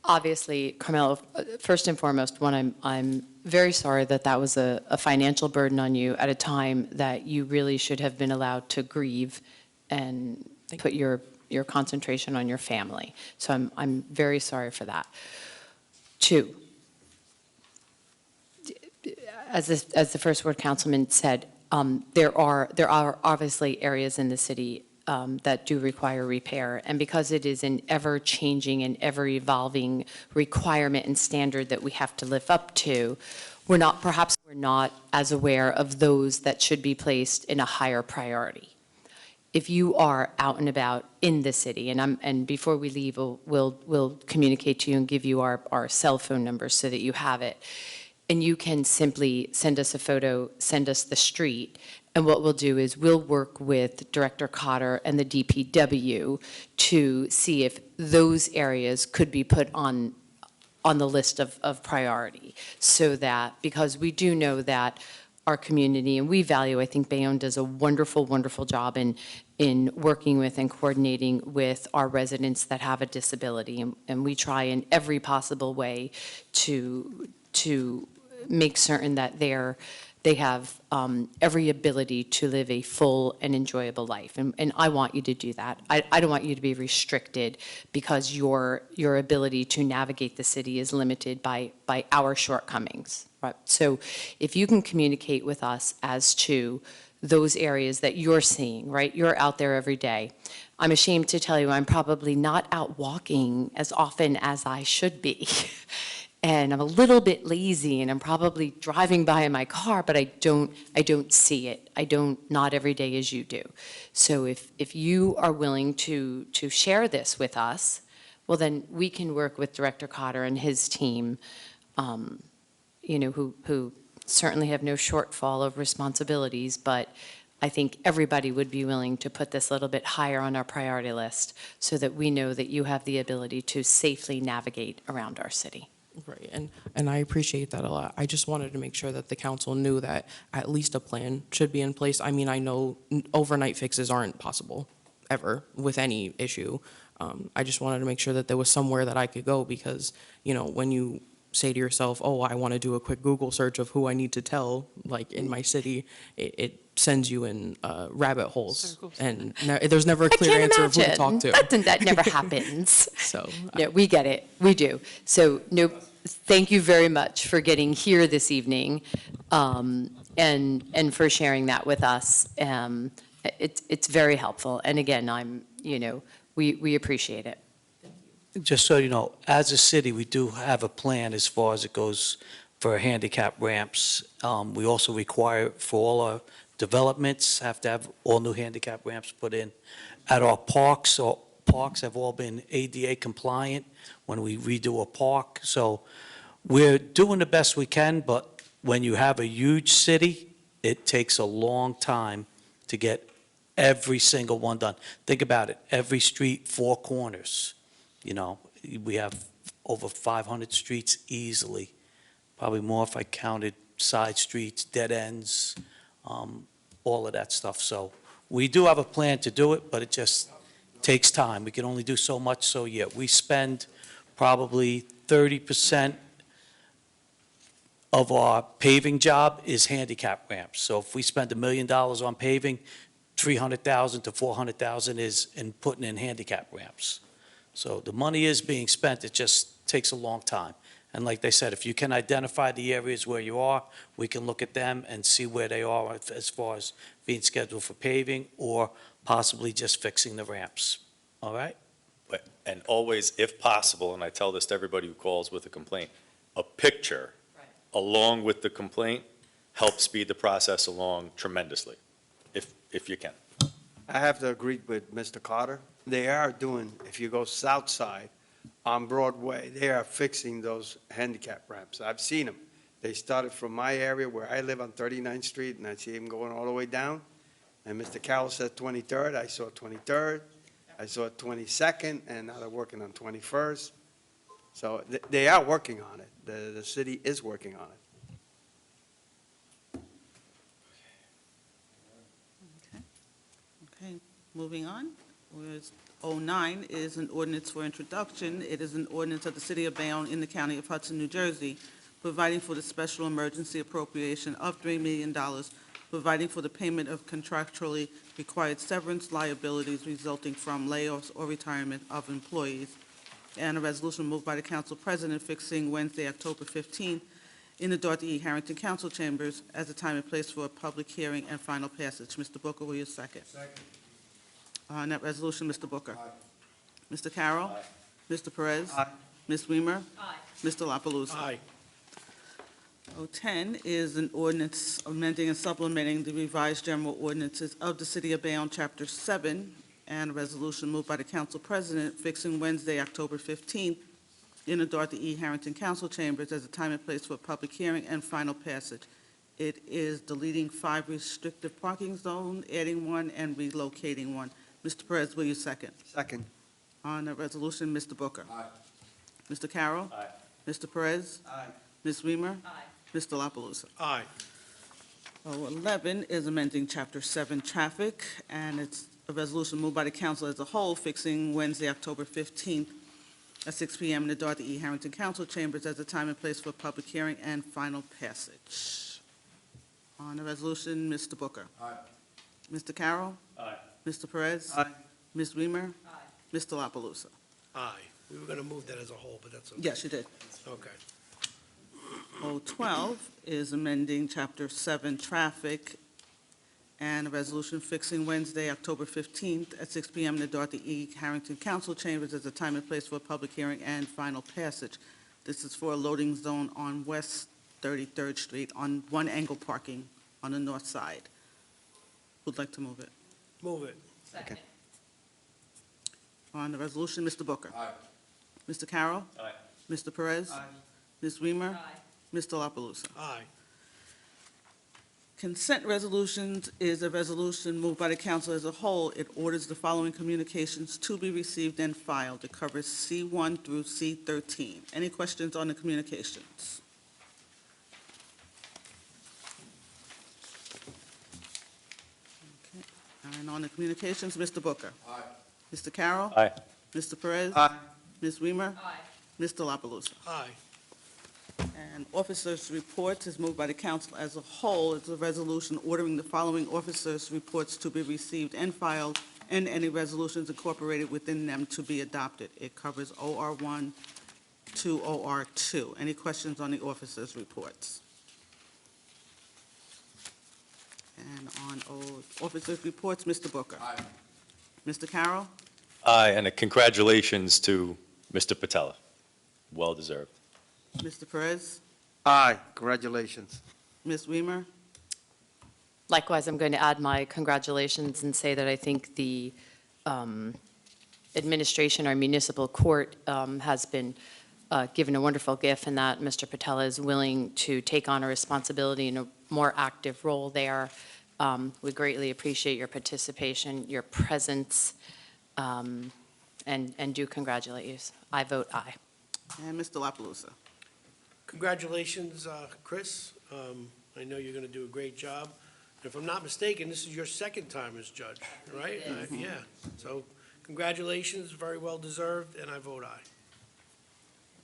obviously, Carmelo, first and foremost, I'm very sorry that was a financial burden on you at a time that you really should have been allowed to grieve and put your concentration on your family. So I'm very sorry for that. Two, as the First Ward Councilman said, there are obviously areas in the city that do require repair. And because it is an ever-changing and ever-evolving requirement and standard that we have to live up to, perhaps we're not as aware of those that should be placed in a higher priority. If you are out and about in the city, and before we leave, we'll communicate to you and give you our cell phone numbers so that you have it. And you can simply send us a photo, send us the street, and what we'll do is we'll work with Director Cotter and the DPW to see if those areas could be put on the list of priority. So that, because we do know that our community, and we value, I think Bayonne does a wonderful, wonderful job in working with and coordinating with our residents that have a disability. And we try in every possible way to make certain that they have every ability to live a full and enjoyable life. And I want you to do that. I don't want you to be restricted because your ability to navigate the city is limited by our shortcomings. Right? So if you can communicate with us as to those areas that you're seeing, right? You're out there every day. I'm ashamed to tell you I'm probably not out walking as often as I should be. And I'm a little bit lazy, and I'm probably driving by in my car, but I don't see it. Not every day as you do. So if you are willing to share this with us, well, then we can work with Director Cotter and his team, who certainly have no shortfall of responsibilities, but I think everybody would be willing to put this a little bit higher on our priority list so that we know that you have the ability to safely navigate around our city. Right, and I appreciate that a lot. I just wanted to make sure that the council knew that at least a plan should be in place. I mean, I know overnight fixes aren't possible ever with any issue. I just wanted to make sure that there was somewhere that I could go because, when you say to yourself, oh, I want to do a quick Google search of who I need to tell, like in my city, it sends you in rabbit holes. Circles. And there's never a clear answer of who to talk to. That never happens. So no, we get it. We do. So no, thank you very much for getting here this evening and for sharing that with us. It's very helpful. And again, we appreciate it. Just so you know, as a city, we do have a plan as far as it goes for handicap ramps. We also require for all our developments, have to have all new handicap ramps put in. At our parks have all been ADA compliant when we redo a park. So we're doing the best we can, but when you have a huge city, it takes a long time to get every single one done. Think about it, every street, 4 corners. We have over 500 streets easily, probably more if I counted side streets, dead ends, all of that stuff. So we do have a plan to do it, but it just takes time. We can only do so much, so yeah, we spend probably 30% of our paving job is handicap ramps. So if we spend $1 million on paving, 300,000 to 400,000 is in putting in handicap ramps. So the money is being spent, it just takes a long time. And like they said, if you can identify the areas where you are, we can look at them and see where they are as far as being scheduled for paving or possibly just fixing the ramps. All right? And always, if possible, and I tell this to everybody who calls with a complaint, a picture along with the complaint helps speed the process along tremendously, if you can. I have to agree with Mr. Carter. They are doing, if you go south side on Broadway, they are fixing those handicap ramps. I've seen them. They started from my area where I live on 39th Street, and I see them going all the way down. And Mr. Carroll said 23rd. I saw 23rd. I saw 22nd, and now they're working on 21st. So they are working on it. The city is working on it. Okay, moving on. Whereas 09 is an ordinance for introduction. It is an ordinance of the City of Bayonne in the County of Hudson, New Jersey, providing for the special emergency appropriation of $3 million, providing for the payment of contractually required severance liabilities resulting from layoffs or retirement of employees. And a resolution moved by the Council President fixing Wednesday, October 15th in the Dorothy E. Harrington Council Chambers as a time and place for a public hearing and final passage. Mr. Booker, will you second? Second. On that resolution, Mr. Booker. Mr. Carroll. Aye. Mr. Perez. Aye. Ms. Weimer. Aye. Mr. La Palusa? Aye. 010 is an ordinance amending and supplementing the revised general ordinances of the City of Bayonne, Chapter 7, and a resolution moved by the council president fixing Wednesday, October 15th, in the Dorothy E. Harrington Council Chambers as a time and place for a public hearing and final passage. It is deleting 5 restrictive parking zones, adding 1, and relocating 1. Mr. Perez, will you second? Second. On the resolution, Mr. Booker. Aye. Mr. Carroll. Aye. Mr. Perez. Aye. Ms. Weimer. Aye. Mr. La Palusa? Aye. 011 is amending Chapter 7 Traffic, and it's a resolution moved by the council as a whole fixing Wednesday, October 15th at 6 p.m. in the Dorothy E. Harrington Council Chambers as a time and place for a public hearing and final passage. On the resolution, Mr. Booker. Aye. Mr. Carroll. Aye. Mr. Perez. Aye. Ms. Weimer. Aye. Mr. La Palusa? Aye. We were going to move that as a whole, but that's okay. Yes, you did. Okay. 012 is amending Chapter 7 Traffic, and a resolution fixing Wednesday, October 15th at 6 p.m. in the Dorothy E. Harrington Council Chambers as a time and place for a public hearing and final passage. This is for a loading zone on West 33rd Street on one angle parking on the north side. Who'd like to move it? Move it. Second. On the resolution, Mr. Booker. Aye. Mr. Carroll. Aye. Mr. Perez. Aye. Ms. Weimer. Aye. Mr. La Palusa? Aye. Consent resolutions is a resolution moved by the council as a whole. It orders the following communications to be received and filed. It covers C1 through C13. Any questions on the communications? Okay. And on the communications, Mr. Booker. Aye. Mr. Carroll. Aye. Mr. Perez. Aye. Ms. Weimer. Aye. Mr. La Palusa? Aye. And officers' reports is moved by the council as a whole. It's a resolution ordering the following officers' reports to be received and filed, and any resolutions incorporated within them to be adopted. It covers OR1 to OR2. Any questions on the officers' reports? And on officers' reports, Mr. Booker. Aye. Mr. Carroll. Aye, and a congratulations to Mr. Patella. Well-deserved. Mr. Perez. Aye. Congratulations. Ms. Weimer. Likewise, I'm going to add my congratulations and say that I think the administration, our municipal court, has been given a wonderful gift in that Mr. Patella is willing to take on a responsibility in a more active role there. We greatly appreciate your participation, your presence, and do congratulate you. I vote aye. And Mr. La Palusa? Congratulations, Chris. I know you're going to do a great job. If I'm not mistaken, this is your second time as judge, right? Yeah. So congratulations, very well deserved, and I vote aye.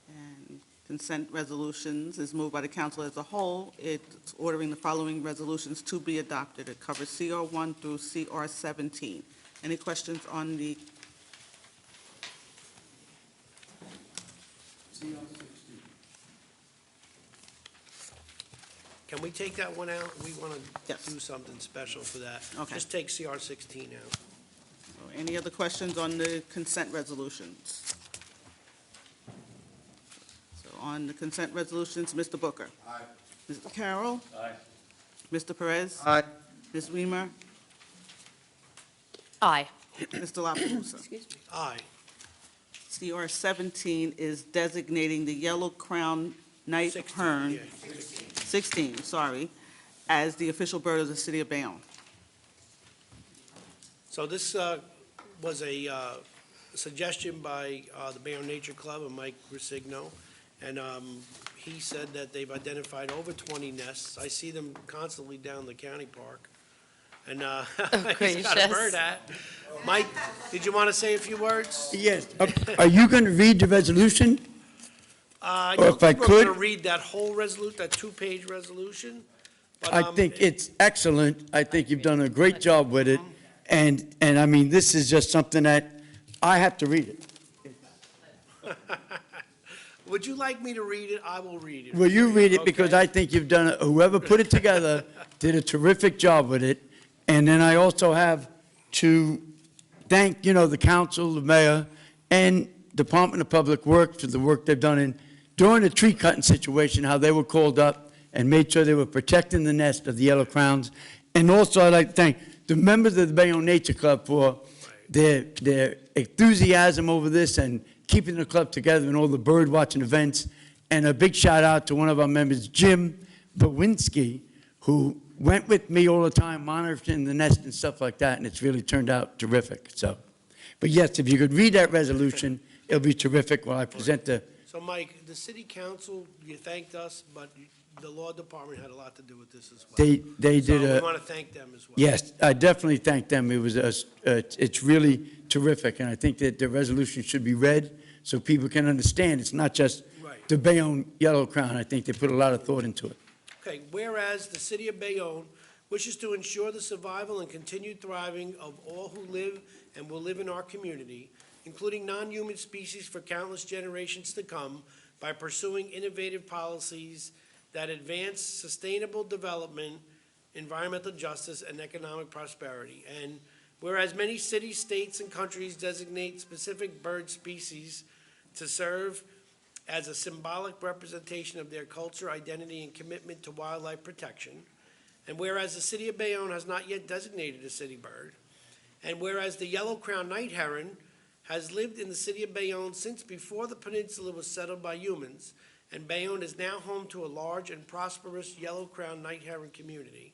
And consent resolutions is moved by the council as a whole. It's ordering the following resolutions to be adopted. It covers CR1 through CR17. Any questions on the? Can we take that one out? We want to Yes. do something special for that. Okay. Just take CR16 out. Any other questions on the consent resolutions? So on the consent resolutions, Mr. Booker. Aye. Mr. Carroll. Aye. Mr. Perez. Aye. Ms. Weimer. Aye. Mr. La Palusa? Aye. CR 17 is designating the yellow crown night 16, heron, yeah. 16, sorry, as the official bird of the city of Bayonne. So this was a suggestion by the Bayonne Nature Club and Mike Risigno, and he said that they've identified over 20 nests. I see them constantly down the county park, and he's got a gracious. bird hat. Mike, did you want to say a few words? Yes. Are you going to read the resolution? I Or don't if I think we're going to could- read that whole resolution, that two-page resolution. But, I think it's excellent. I think you've done a great job with it. And I mean, this is just something that I have to read it. Would you like me to read it? I will read it. Well, you read it because Okay? I think you've done, whoever put it together did a terrific job with it. And then I also have to thank, the council, the mayor, and Department of Public Works for the work they've done in, during the tree cutting situation, how they were called up and made sure they were protecting the nest of the yellow crowns. And also, I'd like to thank the members of the Bayonne Nature Club for their enthusiasm over this and keeping the club together and all the bird watching events. And a big shout out to one of our members, Jim Bawinski, who went with me all the time, monitoring the nest and stuff like that, and it's really turned out terrific. So, but yes, if you could read that resolution, it'll be terrific while I present the. So, Mike, the city council, you thanked us, but the law department had a lot to do with this as well. They did So a. we want to thank them as well. Yes, I definitely thank them. It was it's really terrific, and I think that the resolution should be read so people can understand. It's not just Right. the Bayonne yellow crown. I think they put a lot of thought into it. Okay, whereas the city of Bayonne wishes to ensure the survival and continued thriving of all who live and will live in our community, including non-human species for countless generations to come, by pursuing innovative policies that advance sustainable development, environmental justice, and economic prosperity. And whereas many cities, states, and countries designate specific bird species to serve as a symbolic representation of their culture, identity, and commitment to wildlife protection. And whereas the city of Bayonne has not yet designated a city bird, and whereas the yellow-crowned night heron has lived in the city of Bayonne since before the peninsula was settled by humans, and Bayonne is now home to a large and prosperous yellow-crowned night heron community.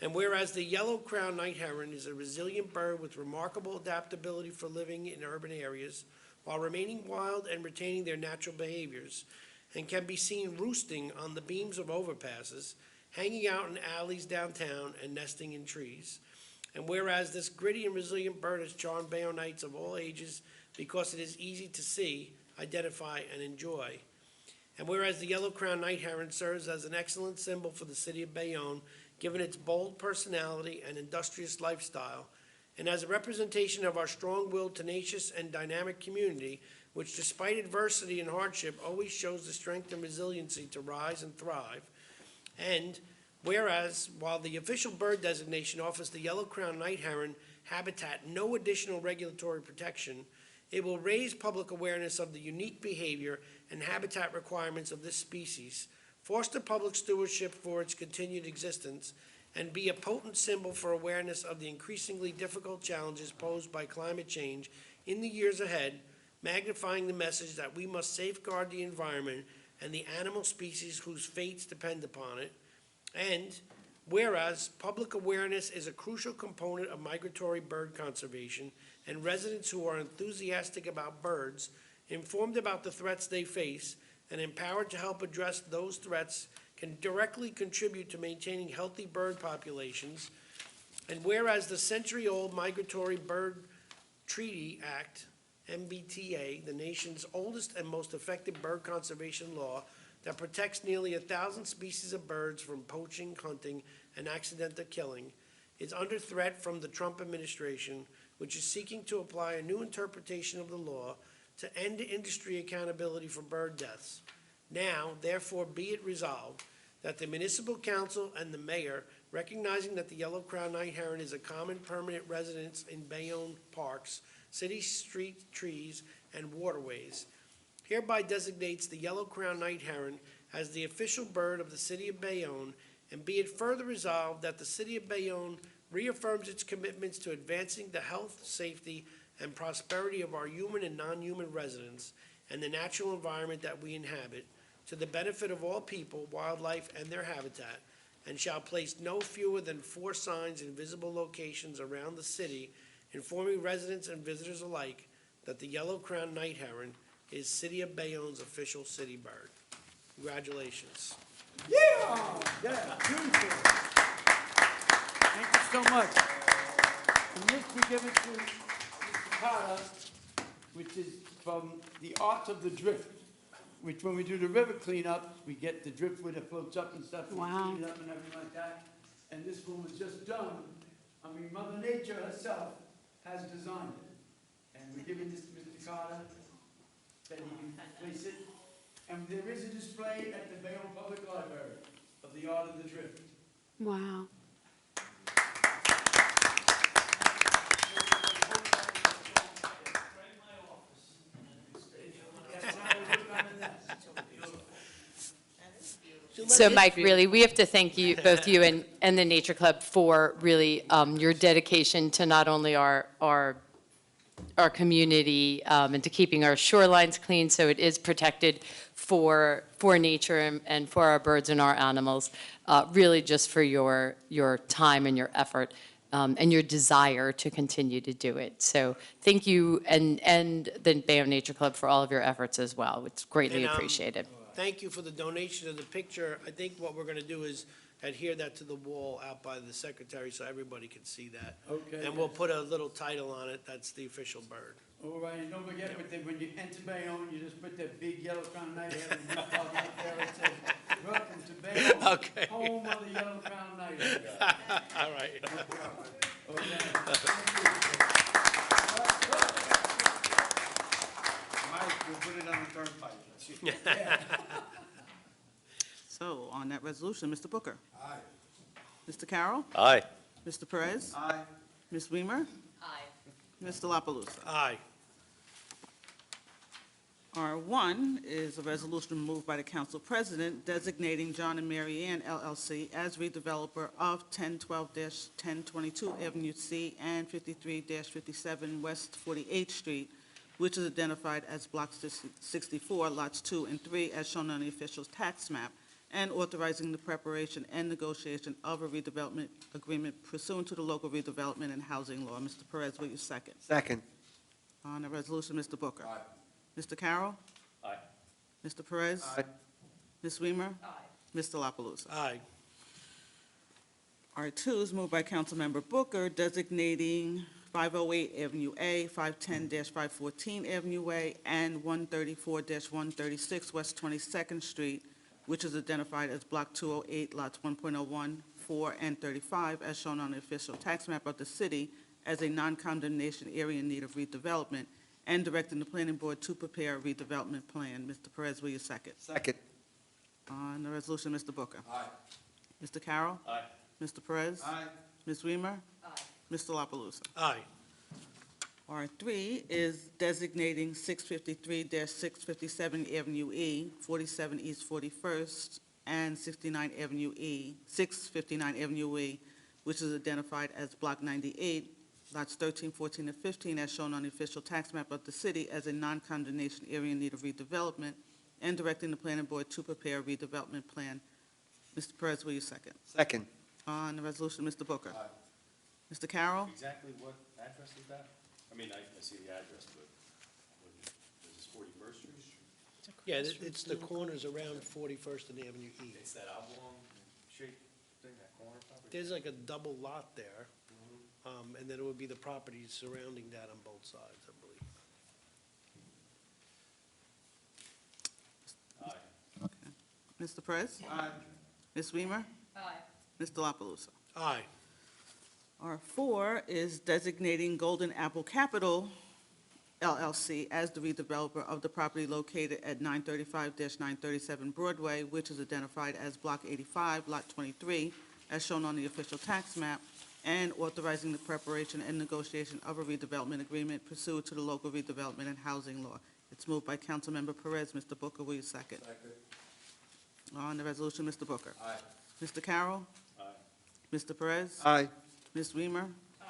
And whereas the yellow-crowned night heron is a resilient bird with remarkable adaptability for living in urban areas, while remaining wild and retaining their natural behaviors, and can be seen roosting on the beams of overpasses, hanging out in alleys downtown, and nesting in trees. And whereas this gritty and resilient bird has charmed Bayonnites of all ages because it is easy to see, identify, and enjoy. And whereas the yellow-crowned night heron serves as an excellent symbol for the city of Bayonne, given its bold personality and industrious lifestyle, and as a representation of our strong-willed, tenacious, and dynamic community, which despite adversity and hardship always shows the strength and resiliency to rise and thrive. And whereas, while the official bird designation offers the yellow-crowned night heron habitat no additional regulatory protection, it will raise public awareness of the unique behavior and habitat requirements of this species, foster public stewardship for its continued existence, and be a potent symbol for awareness of the increasingly difficult challenges posed by climate change in the years ahead, magnifying the message that we must safeguard the environment and the animal species whose fates depend upon it. And whereas public awareness is a crucial component of migratory bird conservation, and residents who are enthusiastic about birds, informed about the threats they face, and empowered to help address those threats can directly contribute to maintaining healthy bird populations. And whereas the century-old Migratory Bird Treaty Act, MBTA, the nation's oldest and most effective bird conservation law that protects nearly 1,000 species of birds from poaching, hunting, and accidental killing, is under threat from the Trump administration, which is seeking to apply a new interpretation of the law to end industry accountability for bird deaths. Now, therefore, be it resolved that the municipal council and the mayor, recognizing that the yellow-crowned night heron is a common permanent residence in Bayonne parks, city street trees, and waterways, hereby designates the yellow-crowned night heron as the official bird of the city of Bayonne, and be it further resolved that the city of Bayonne reaffirms its commitments to advancing the health, safety, and prosperity of our human and non-human residents and the natural environment that we inhabit, to the benefit of all people, wildlife, and their habitat, and shall place no fewer than 4 signs in visible locations around the city, informing residents and visitors alike that the yellow-crowned night heron is City of Bayonne's official city bird. Congratulations. Yeah, beautiful. Thank you so much. And this we give it to Mr. Carter, which is from the Art of the Drift, which when we do the river cleanup, we get the driftwood that floats up and stuff, and Wow. clean it up and everything like that. And this one was just done. I mean, Mother Nature herself has designed it. And we're giving this to Mr. Carter, that he can place it. And there is a display at the Bayonne Public Library of the art of the drift. Wow. So Mike, really, we have to thank you, both you and the Nature Club for really your dedication to not only our community and to keeping our shorelines clean so it is protected for nature and for our birds and our animals, really just for your time and your effort and your desire to continue to do it. So thank you and the Bayonne Nature Club for all of your efforts as well. It's greatly And, appreciated. Thank you for the donation of the picture. I think what we're gonna do is adhere that to the wall out by the secretary so everybody can see that. Okay. And we'll put a little title on it, that's the official bird. All right, and don't forget, when you enter Bayonne, you just put that big yellow crown knight head and you talk up there and say, welcome to Bayonne, Okay. home of the yellow crown knight. All right. Mike, we'll put it on the turnpike. So, on that resolution, Mr. Booker. Aye. Mr. Carroll. Aye. Mr. Perez. Aye. Ms. Weimer. Aye. Mr. La Palusa. Aye. R1 is a resolution moved by the council president designating John and Mary Ann LLC as redeveloper of 1012-1022 Avenue C and 53-57 West 48th Street, which is identified as Block 64, Lots 2 and 3, as shown on the official tax map, and authorizing the preparation and negotiation of a redevelopment agreement pursuant to the local redevelopment and housing law. Mr. Perez, will you second? Second. On the resolution, Mr. Booker. Aye. Mr. Carroll. Aye. Mr. Perez. Aye. Ms. Weimer. Aye. Mr. La Palusa. Aye. R2 is moved by Councilmember Booker designating 508 Avenue A, 510-514 Avenue A, and 134-136 West 22nd Street, which is identified as Block 208, Lots 1.01, 4, and 35, as shown on the official tax map of the city, as a non-condemnation area in need of redevelopment, and directing the planning board to prepare a redevelopment plan. Mr. Perez, will you second? Second. On the resolution, Mr. Booker. Aye. Mr. Carroll. Aye. Mr. Perez. Aye. Ms. Weimer. Aye. Mr. La Palusa. Aye. R3 is designating 653-657 Avenue E, 47 East 41st, and 69 Avenue E, 659 Avenue E, which is identified as Block 98, Lots 13, 14, and 15, as shown on the official tax map of the city as a non-condemnation area in need of redevelopment, and directing the planning board to prepare a redevelopment plan. Mr. Perez, will you second? Second. On the resolution, Mr. Booker. Mr. Carroll. Exactly what address is that? I mean, I see the address, but is this 41st Street? Yeah, it's the corners around 41st and Avenue E. It's that oblong shaped thing, that corner property? There's like a double lot there, and then it would be the properties surrounding that on both sides, I believe. Aye. Mr. Perez. Aye. Ms. Weimer. Aye. Mr. La Palusa. Aye. R4 is designating Golden Apple Capital LLC as the redeveloper of the property located at 935-937 Broadway, which is identified as Block 85, Lot 23, as shown on the official tax map, and authorizing the preparation and negotiation of a redevelopment agreement pursuant to the local redevelopment and housing law. It's moved by Councilmember Perez. Mr. Booker, will you second? Second. On the resolution, Mr. Booker. Aye. Mr. Carroll. Aye. Mr. Perez. Aye. Ms. Weimer. Aye.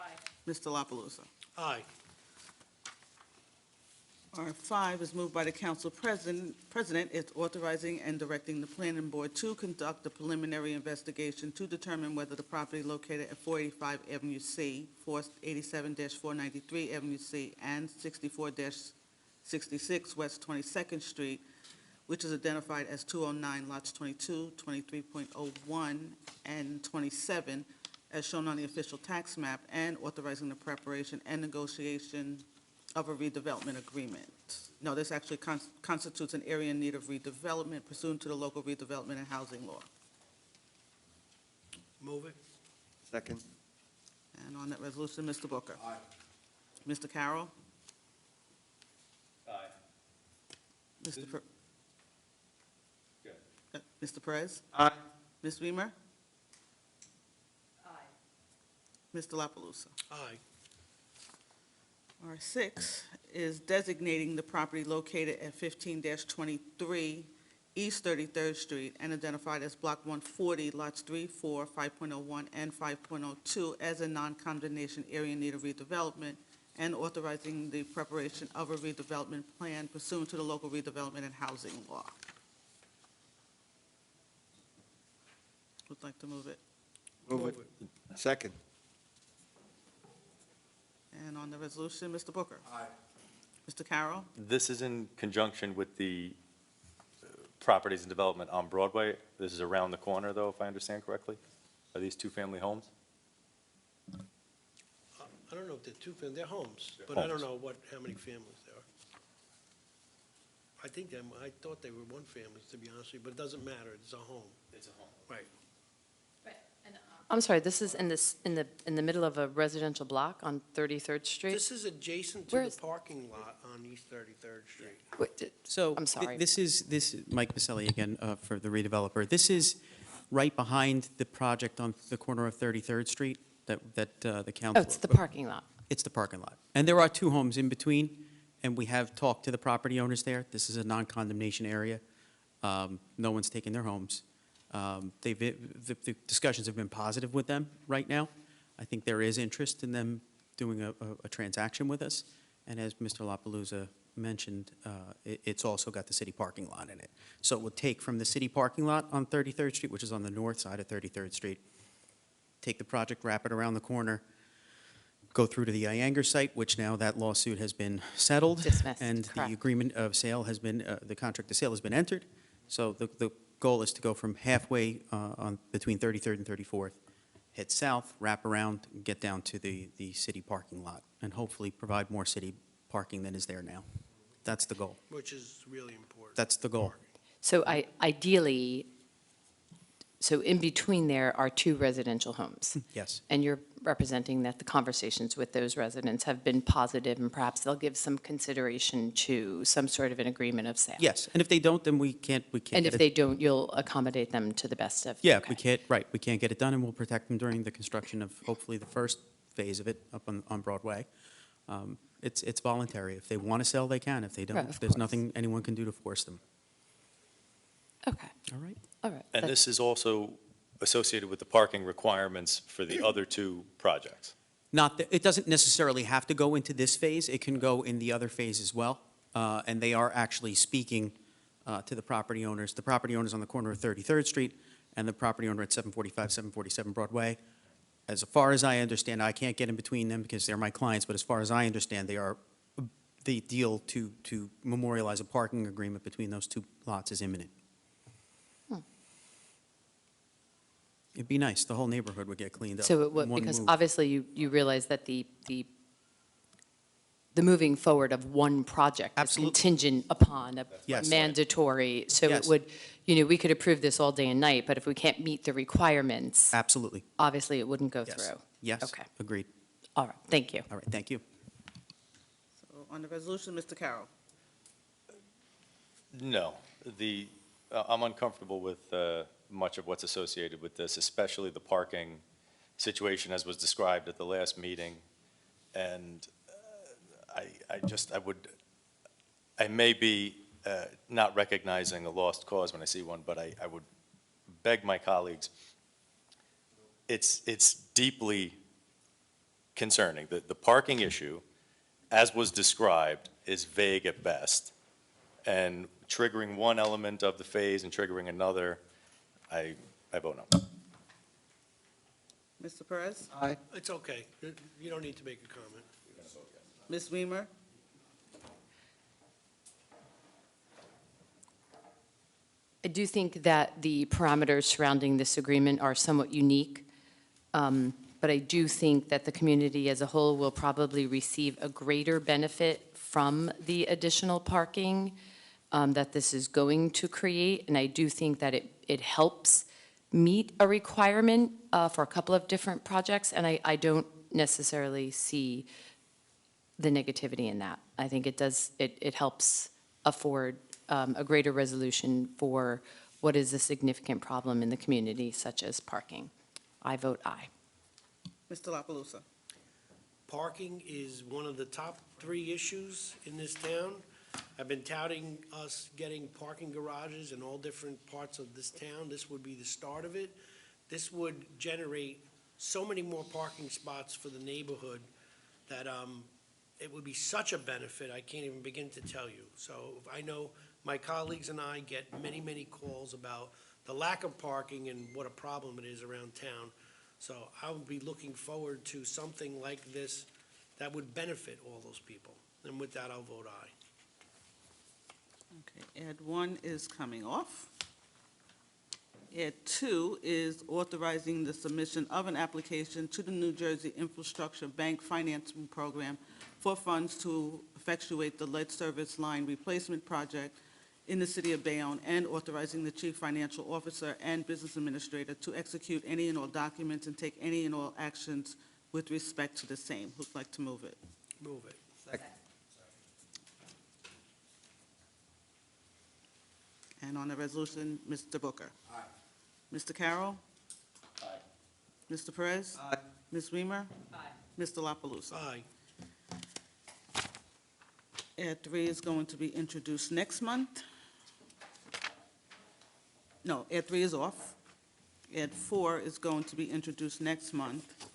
Mr. La Palusa. Aye. R5 is moved by the council president. It's authorizing and directing the planning board to conduct a preliminary investigation to determine whether the property located at 485 Avenue C, 487-493 Avenue C, and 64-66 West 22nd Street, which is identified as 209 lots 22, 23.01, and 27, as shown on the official tax map, and authorizing the preparation and negotiation of a redevelopment agreement. No, this actually constitutes an area in need of redevelopment pursuant to the local redevelopment and housing law. Move it. Second. And on that resolution, Mr. Booker. Aye. Mr. Carroll. Aye. Mr. Per- Mr. Perez? Aye. Ms. Weimer? Aye. Mr. La Palusa? Aye. R6 is designating the property located at 15-23 East 33rd Street and identified as Block 140, Lots 3, 4, 5.01, and 5.02 as a non-condemnation area in need of redevelopment, and authorizing the preparation of a redevelopment plan pursuant to the local redevelopment and housing law. Would like to move it. Move it. Second. And on the resolution, Mr. Booker? Aye. Mr. Carroll? This is in conjunction with the properties and development on Broadway. This is around the corner, though, if I understand correctly? Are these two-family homes? I don't know if they're two-family, they're homes, but I don't Homes. know how many families there are. I thought they were one families, to be honest with you, but it doesn't matter, it's a home. It's a home. Right. I'm sorry, this is in the middle of a residential block on 33rd Street? This is adjacent Where to is- the parking lot on East 33rd Street. So. I'm sorry. This is Mike Baselli again, for the redeveloper. This is right behind the project on the corner of 33rd Street that the council. Oh, it's the parking lot. It's the parking lot. And there are two homes in between, and we have talked to the property owners there. This is a non-condemnation area. No one's taking their homes. The discussions have been positive with them right now. I think there is interest in them doing a transaction with us. And as Mr. La Palusa mentioned, it's also got the city parking lot in it. So it would take from the city parking lot on 33rd Street, which is on the north side of 33rd Street, take the project, wrap it around the corner, go through to the Ianger site, which now that lawsuit has been settled. Dismissed, And the correct. agreement of sale has been, the contract of sale has been entered. So the goal is to go from halfway between 33rd and 34th, head south, wrap around, and get down to the city parking lot, and hopefully provide more city parking than is there now. That's the goal. Which is really important. That's the goal. So ideally, so in between there are two residential homes. Yes. And you're representing that the conversations with those residents have been positive, and perhaps they'll give some consideration to some sort of an agreement of sale. Yes, and if they don't, then we can't And get if it. they don't, you'll accommodate them to the best of. Yeah, okay. we can't get it done, and we'll protect them during the construction of hopefully the first phase of it up on Broadway. It's voluntary. If they want to sell, they can. If they Right, don't, of there's course. nothing anyone can do to force them. Okay, All right? all right. And That- this is also associated with the parking requirements for the other two projects? It doesn't necessarily have to go into this phase. It can go in the other phase as well. And they are actually speaking to the property owners on the corner of 33rd Street and the property owner at 745, 747 Broadway. As far as I understand, I can't get in between them because they're my clients, but as far as I understand, the deal to memorialize a parking agreement between those two lots is imminent. It'd be nice. The whole neighborhood would get cleaned up. So it would, in one because move. obviously you realize that the moving forward of one project is Absolutely. contingent upon a Yes. mandatory, so it Yes. would, we could approve this all day and night, but if we can't meet the requirements, Absolutely. obviously it wouldn't go Yes. through. Yes. Okay. Agreed. All right, thank you. All right, thank you. So on the resolution, Mr. Carroll? No. I'm uncomfortable with much of what's associated with this, especially the parking situation as was described at the last meeting. And I may be not recognizing a lost cause when I see one, but I would beg my colleagues, it's deeply concerning. The parking issue, as was described, is vague at best. And triggering one element of the phase and triggering another, I vote no. Mr. Perez? Aye. It's okay. You don't need to make a comment. Ms. Weimer? I do think that the parameters surrounding this agreement are somewhat unique, but I do think that the community as a whole will probably receive a greater benefit from the additional parking that this is going to create, and I do think that it helps meet a requirement for a couple of different projects, and I don't necessarily see the negativity in that. I think it helps afford a greater resolution for what is a significant problem in the community, such as parking. I vote aye. Mr. La Palusa? Parking is one of the top 3 issues in this town. I've been touting us getting parking garages in all different parts of this town. This would be the start of it. This would generate so many more parking spots for the neighborhood that it would be such a benefit, I can't even begin to tell you. So I know my colleagues and I get many, many calls about the lack of parking and what a problem it is around town. So I would be looking forward to something like this that would benefit all those people. And with that, I'll vote aye. Okay, Ed 1 is coming off. Ed 2 is authorizing the submission of an application to the New Jersey Infrastructure Bank Financing Program for funds to effectuate the lead service line replacement project in the city of Bayonne, and authorizing the chief financial officer and business administrator to execute any and all documents and take any and all actions with respect to the same. Who'd like to move it? Move it. And on the resolution, Mr. Booker. Aye. Mr. Carroll. Aye. Mr. Perez. Aye. Ms. Weimer. Aye. Mr. La Palusa. Aye. Ed 3 is going to be introduced next month. No, Ed 3 is off. Ed 4 is going to be introduced next month.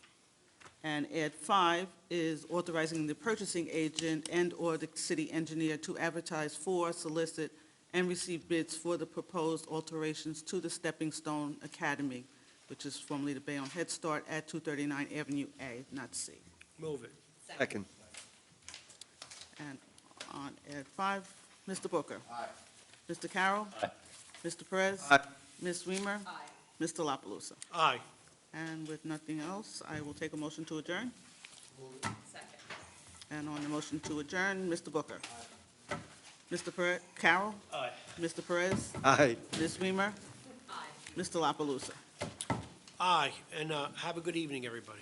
And Ed 5 is authorizing the purchasing agent and/or the city engineer to advertise for, solicit, and receive bids for the proposed alterations to the Stepping Stone Academy, which is formerly the Bayonne Head Start at 239 Avenue A, not C. Move it. Second. And on Ed 5, Mr. Booker. Aye. Mr. Carroll. Aye. Mr. Perez. Aye. Ms. Weimer. Aye. Mr. La Palusa. Aye. And with nothing else, I will take a motion to adjourn. Second. And on the motion to adjourn, Mr. Booker. Aye. Mr. Carroll. Aye. Mr. Perez. Aye. Ms. Weimer. Aye. Mr. La Palusa. Aye, and have a good evening, everybody.